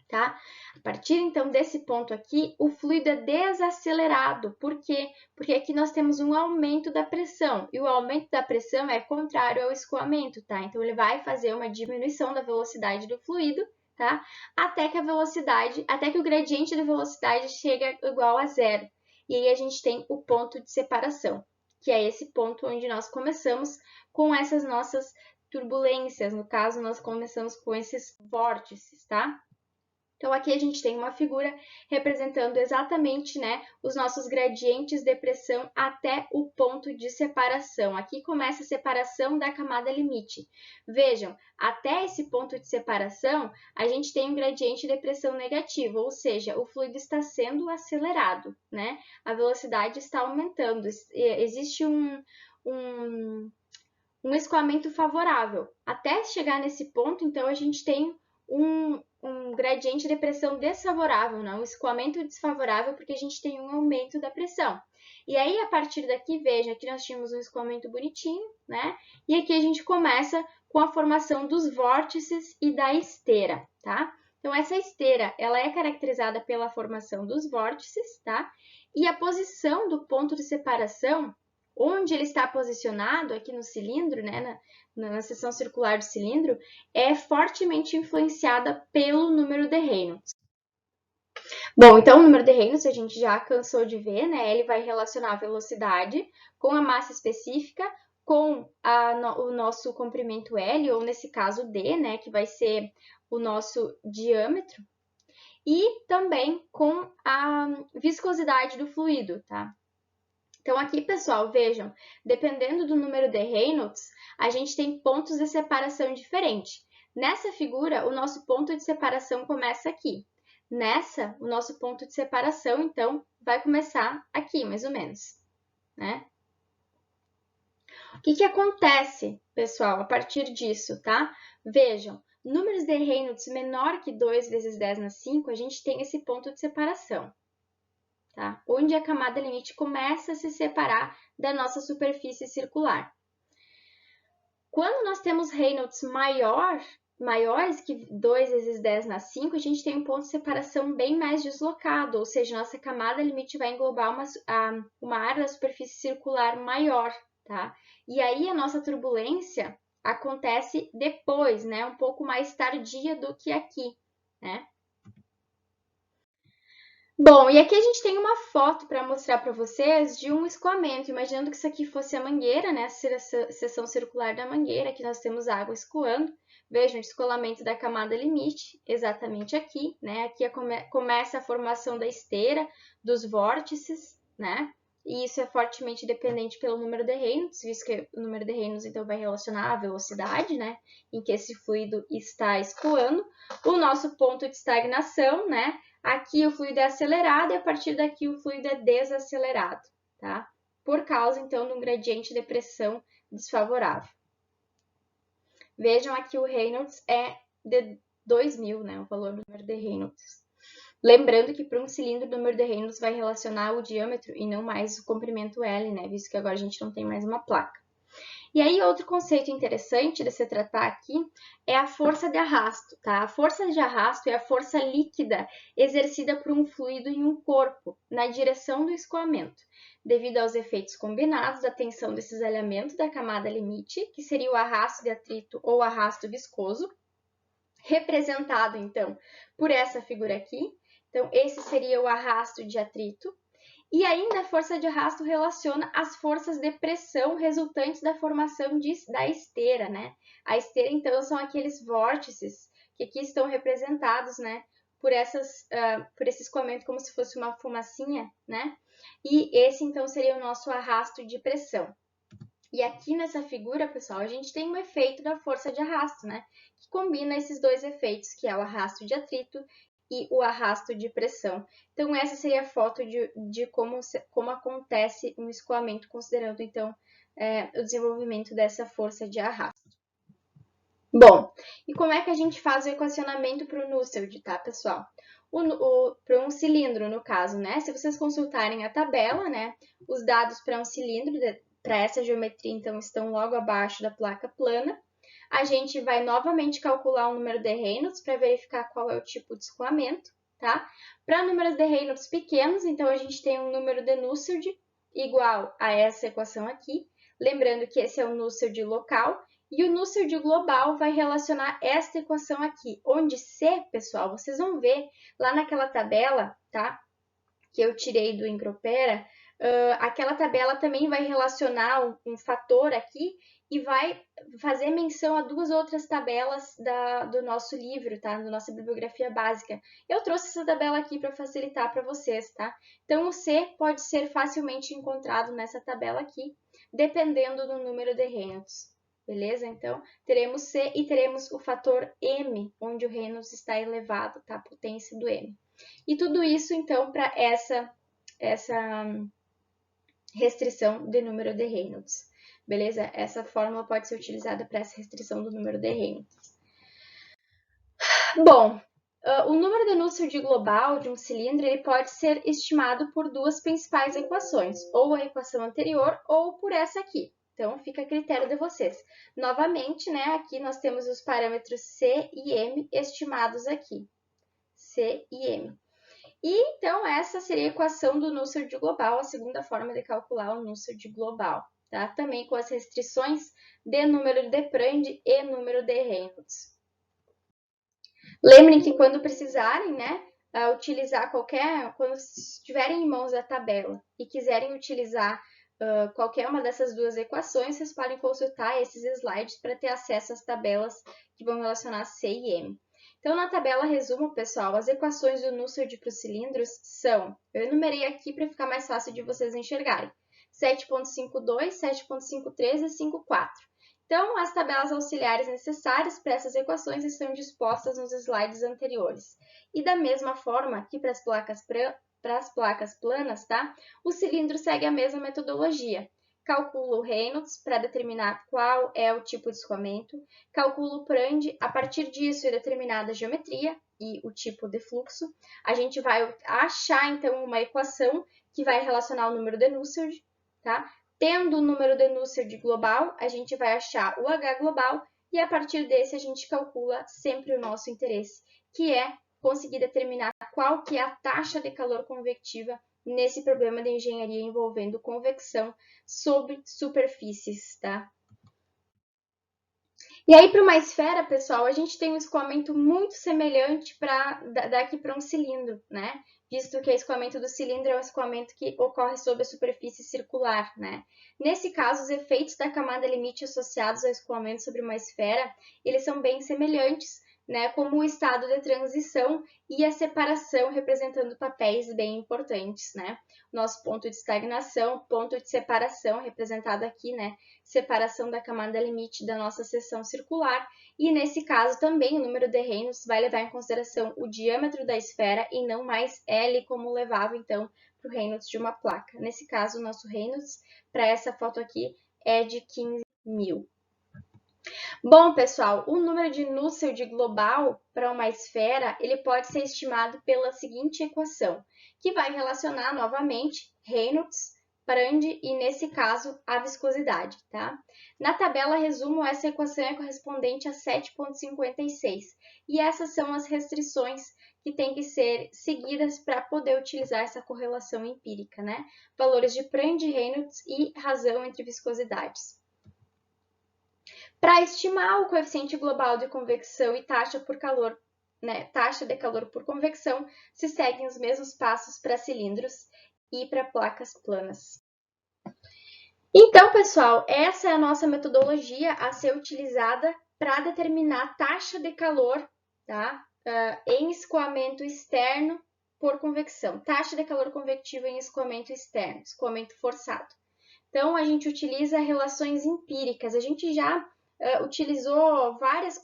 tá? A partir, então, desse ponto aqui, o fluido é desacelerado. Por quê? Porque aqui nós temos um aumento da pressão, e o aumento da pressão é contrário ao escoamento, tá? Então, ele vai fazer uma diminuição da velocidade do fluido, tá? Até que o gradiente de velocidade chega igual a zero. E aí a gente tem o ponto de separação, que é esse ponto onde nós começamos com essas nossas turbulências. No caso, nós começamos com esses vórtices, tá? Então, aqui a gente tem uma figura representando exatamente, né, os nossos gradientes de pressão até o ponto de separação. Aqui começa a separação da camada limite. Vejam, até esse ponto de separação, a gente tem um gradiente de pressão negativo, ou seja, o fluido está sendo acelerado, né? A velocidade está aumentando. Existe um escoamento favorável. Até chegar nesse ponto, então, a gente tem um gradiente de pressão desfavorável, não? Um escoamento desfavorável, porque a gente tem um aumento da pressão. E aí, a partir daqui, veja, aqui nós tínhamos um escoamento bonitinho, né? E aqui a gente começa com a formação dos vórtices e da esteira, tá? Então, essa esteira, ela é caracterizada pela formação dos vórtices, tá? E a posição do ponto de separação, onde ele está posicionado aqui no cilindro, né, na seção circular do cilindro, é fortemente influenciada pelo número de Reynolds. Bom, então o número de Reynolds a gente já cansou de ver, né? Ele vai relacionar a velocidade com a massa específica, com o nosso comprimento L, ou nesse caso D, né, que vai ser o nosso diâmetro, e também com a viscosidade do fluido, tá? Então, aqui, pessoal, vejam, dependendo do número de Reynolds, a gente tem pontos de separação diferentes. Nessa figura, o nosso ponto de separação começa aqui. Nessa, o nosso ponto de separação, então, vai começar aqui, mais ou menos, né? O que acontece, pessoal, a partir disso, tá? Vejam, números de Reynolds menor que 2 vezes 10 na 5, a gente tem esse ponto de separação. Tá? Onde a camada limite começa a se separar da nossa superfície circular. Quando nós temos Reynolds maiores que 2 vezes 10 na 5, a gente tem um ponto de separação bem mais deslocado, ou seja, nossa camada limite vai englobar uma área da superfície circular maior, tá? E aí a nossa turbulência acontece depois, né? Um pouco mais tardia do que aqui, né? Bom, e aqui a gente tem uma foto para mostrar para vocês de um escoamento, imaginando que isso aqui fosse a mangueira, né, a seção circular da mangueira, aqui nós temos água escoando. Vejam o descolamento da camada limite, exatamente aqui, né, aqui começa a formação da esteira, dos vórtices, né, e isso é fortemente dependente pelo número de Reynolds, visto que o número de Reynolds, então, vai relacionar a velocidade, né, em que esse fluido está escoando. O nosso ponto de estagnação, né, aqui o fluido é acelerado e a partir daqui o fluido é desacelerado, tá? Por causa, então, de um gradiente de pressão desfavorável. Vejam aqui o Reynolds é de 2000, né? O valor do número de Reynolds. Lembrando que para um cilindro o número de Reynolds vai relacionar o diâmetro e não mais o comprimento L, né? Visto que agora a gente não tem mais uma placa. E aí, outro conceito interessante de se tratar aqui é a força de arrasto, tá? A força de arrasto é a força líquida exercida por um fluido em um corpo, na direção do escoamento, devido aos efeitos combinados da tensão desse desalhamento da camada limite, que seria o arrasto de atrito ou arrasto viscoso, representado, então, por essa figura aqui. Então, esse seria o arrasto de atrito. E ainda a força de arrasto relaciona as forças de pressão resultantes da formação da esteira, né? A esteira, então, são aqueles vórtices que aqui estão representados, né? Por esse escoamento como se fosse uma fumacinha, né? E esse, então, seria o nosso arrasto de pressão. E aqui nessa figura, pessoal, a gente tem um efeito da força de arrasto, né? Que combina esses dois efeitos, que é o arrasto de atrito e o arrasto de pressão. Então, essa seria a foto de como acontece um escoamento, considerando, então, o desenvolvimento dessa força de arrasto. Bom, e como é que a gente faz o equacionamento para o Nusselt, tá, pessoal? Para um cilindro, no caso, né? Se vocês consultarem a tabela, né? Os dados para um cilindro, para essa geometria, então, estão logo abaixo da placa plana. A gente vai novamente calcular o número de Reynolds para verificar qual é o tipo de escoamento, tá? Para números de Reynolds pequenos, então a gente tem um número de Nusselt igual a essa equação aqui. Lembrando que esse é o Nusselt local. E o Nusselt global vai relacionar esta equação aqui, onde C, pessoal, vocês vão ver lá naquela tabela, tá? Que eu tirei do Encropera, aquela tabela também vai relacionar um fator aqui e vai fazer menção a duas outras tabelas do nosso livro, tá? Da nossa bibliografia básica. Eu trouxe essa tabela aqui para facilitar para vocês, tá? Então, o C pode ser facilmente encontrado nessa tabela aqui, dependendo do número de Reynolds. Beleza? Então, teremos C e teremos o fator M, onde o Reynolds está elevado, tá? A potência do M. E tudo isso, então, para essa restrição de número de Reynolds. Beleza? Essa fórmula pode ser utilizada para essa restrição do número de Reynolds. Bom, o número de Nusselt global de um cilindro ele pode ser estimado por duas principais equações, ou a equação anterior ou por essa aqui. Então, fica a critério de vocês. Novamente, né, aqui nós temos os parâmetros C e M estimados aqui. C e M. E, então, essa seria a equação do Nusselt global, a segunda forma de calcular o Nusselt global, tá? Também com as restrições de número de Prandtl e número de Reynolds. Lembrem que quando precisarem, né, utilizar quando estiverem em mãos a tabela e quiserem utilizar qualquer uma dessas duas equações, vocês podem consultar esses slides para ter acesso às tabelas que vão relacionar C e M. Então, na tabela resumo, pessoal, as equações do Nusselt para os cilindros são, eu enumerei aqui para ficar mais fácil de vocês enxergarem, 7.52, 7.53 e 5.4. Então, as tabelas auxiliares necessárias para essas equações estão dispostas nos slides anteriores. E da mesma forma que para as placas planas, tá? O cilindro segue a mesma metodologia. Calculo o Reynolds para determinar qual é o tipo de escoamento, calculo o Prandtl, a partir disso é determinada a geometria e o tipo de fluxo. A gente vai achar, então, uma equação que vai relacionar o número de Nusselt, tá? Tendo o número de Nusselt global, a gente vai achar o H global e a partir desse a gente calcula sempre o nosso interesse, que é conseguir determinar qual que é a taxa de calor convectiva nesse problema de engenharia envolvendo convecção sobre superfícies, tá? E aí, para uma esfera, pessoal, a gente tem um escoamento muito semelhante daqui para um cilindro, né? Visto que o escoamento do cilindro é um escoamento que ocorre sobre a superfície circular, né? Nesse caso, os efeitos da camada limite associados ao escoamento sobre uma esfera, eles são bem semelhantes, né, como o estado de transição e a separação representando papéis bem importantes, né? Nosso ponto de estagnação, ponto de separação representado aqui, né? Separação da camada limite da nossa seção circular e nesse caso também o número de Reynolds vai levar em consideração o diâmetro da esfera e não mais L como levava então para o Reynolds de uma placa. Nesse caso o nosso Reynolds para essa foto aqui é de 15.000. Bom, pessoal, o número de Nusselt global para uma esfera, ele pode ser estimado pela seguinte equação, que vai relacionar novamente Reynolds, Prandtl e, nesse caso, a viscosidade, tá? Na tabela resumo, essa equação é correspondente a 7.56 e essas são as restrições que têm que ser seguidas para poder utilizar essa correlação empírica, né? Valores de Prandtl, Reynolds e razão entre viscosidades. Para estimar o coeficiente global de convecção e taxa por calor, né, taxa de calor por convecção, se seguem os mesmos passos para cilindros e para placas planas. Então, pessoal, essa é a nossa metodologia a ser utilizada para determinar a taxa de calor, tá, em escoamento externo por convecção. Taxa de calor convectivo em escoamento externo, escoamento forçado. Então, a gente utiliza relações empíricas. A gente já utilizou várias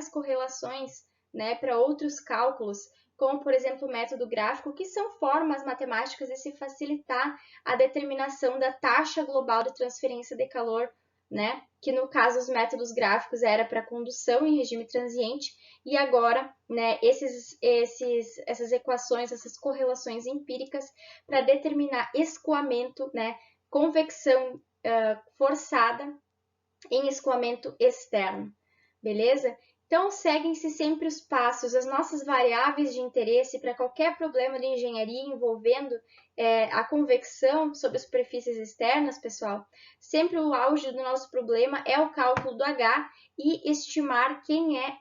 correlações, né, para outros cálculos, como, por exemplo, o método gráfico, que são formas matemáticas de se facilitar a determinação da taxa global de transferência de calor, né, que no caso os métodos gráficos era para condução em regime transiente, e agora, né, essas equações, essas correlações empíricas para determinar escoamento, né, convecção forçada em escoamento externo, beleza? Então, seguem-se sempre os passos, as nossas variáveis de interesse para qualquer problema de engenharia envolvendo a convecção sobre superfícies externas, pessoal. Sempre o auge do nosso problema é o cálculo do H e estimar quem é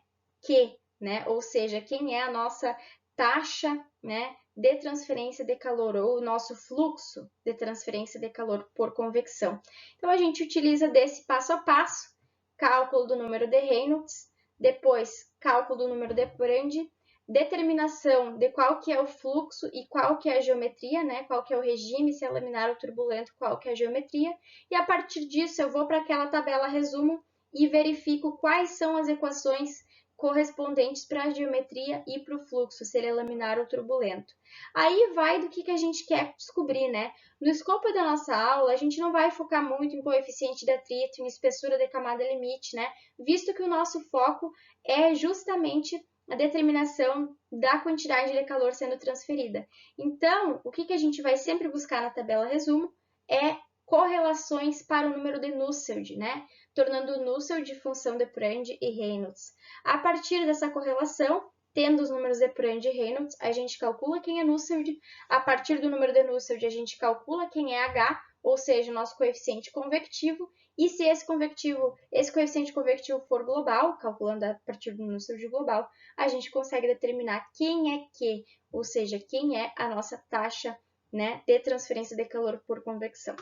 Q, né? Ou seja, quem é a nossa taxa, né, de transferência de calor, ou o nosso fluxo de transferência de calor por convecção. Então, a gente utiliza desse passo a passo, cálculo do número de Reynolds, depois cálculo do número de Brande, determinação de qual que é o fluxo e qual que é a geometria, né? Qual que é o regime, se é laminar ou turbulento, qual que é a geometria. E a partir disso eu vou para aquela tabela resumo e verifico quais são as equações correspondentes para a geometria e para o fluxo, se ele é laminar ou turbulento. Aí vai do que a gente quer descobrir, né? No escopo da nossa aula, a gente não vai focar muito em coeficiente de atrito, em espessura de camada limite, né? Visto que o nosso foco é justamente a determinação da quantidade de calor sendo transferida. Então, o que a gente vai sempre buscar na tabela resumo é correlações para o número de Nusselt, né? Tornando o Nusselt função de Prandtl e Reynolds. A partir dessa correlação, tendo os números de Prandtl e Reynolds, a gente calcula quem é Nusselt. A partir do número de Nusselt, a gente calcula quem é H, ou seja, o nosso coeficiente convectivo. E se esse coeficiente convectivo for global, calculando a partir do Nusselt global, a gente consegue determinar quem é Q, ou seja, quem é a nossa taxa, né, de transferência de calor por convecção.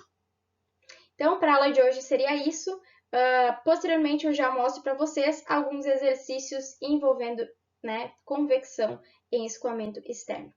Então, para a aula de hoje seria isso. Posteriormente, eu já mostro para vocês alguns exercícios envolvendo, né, convecção em escoamento externo.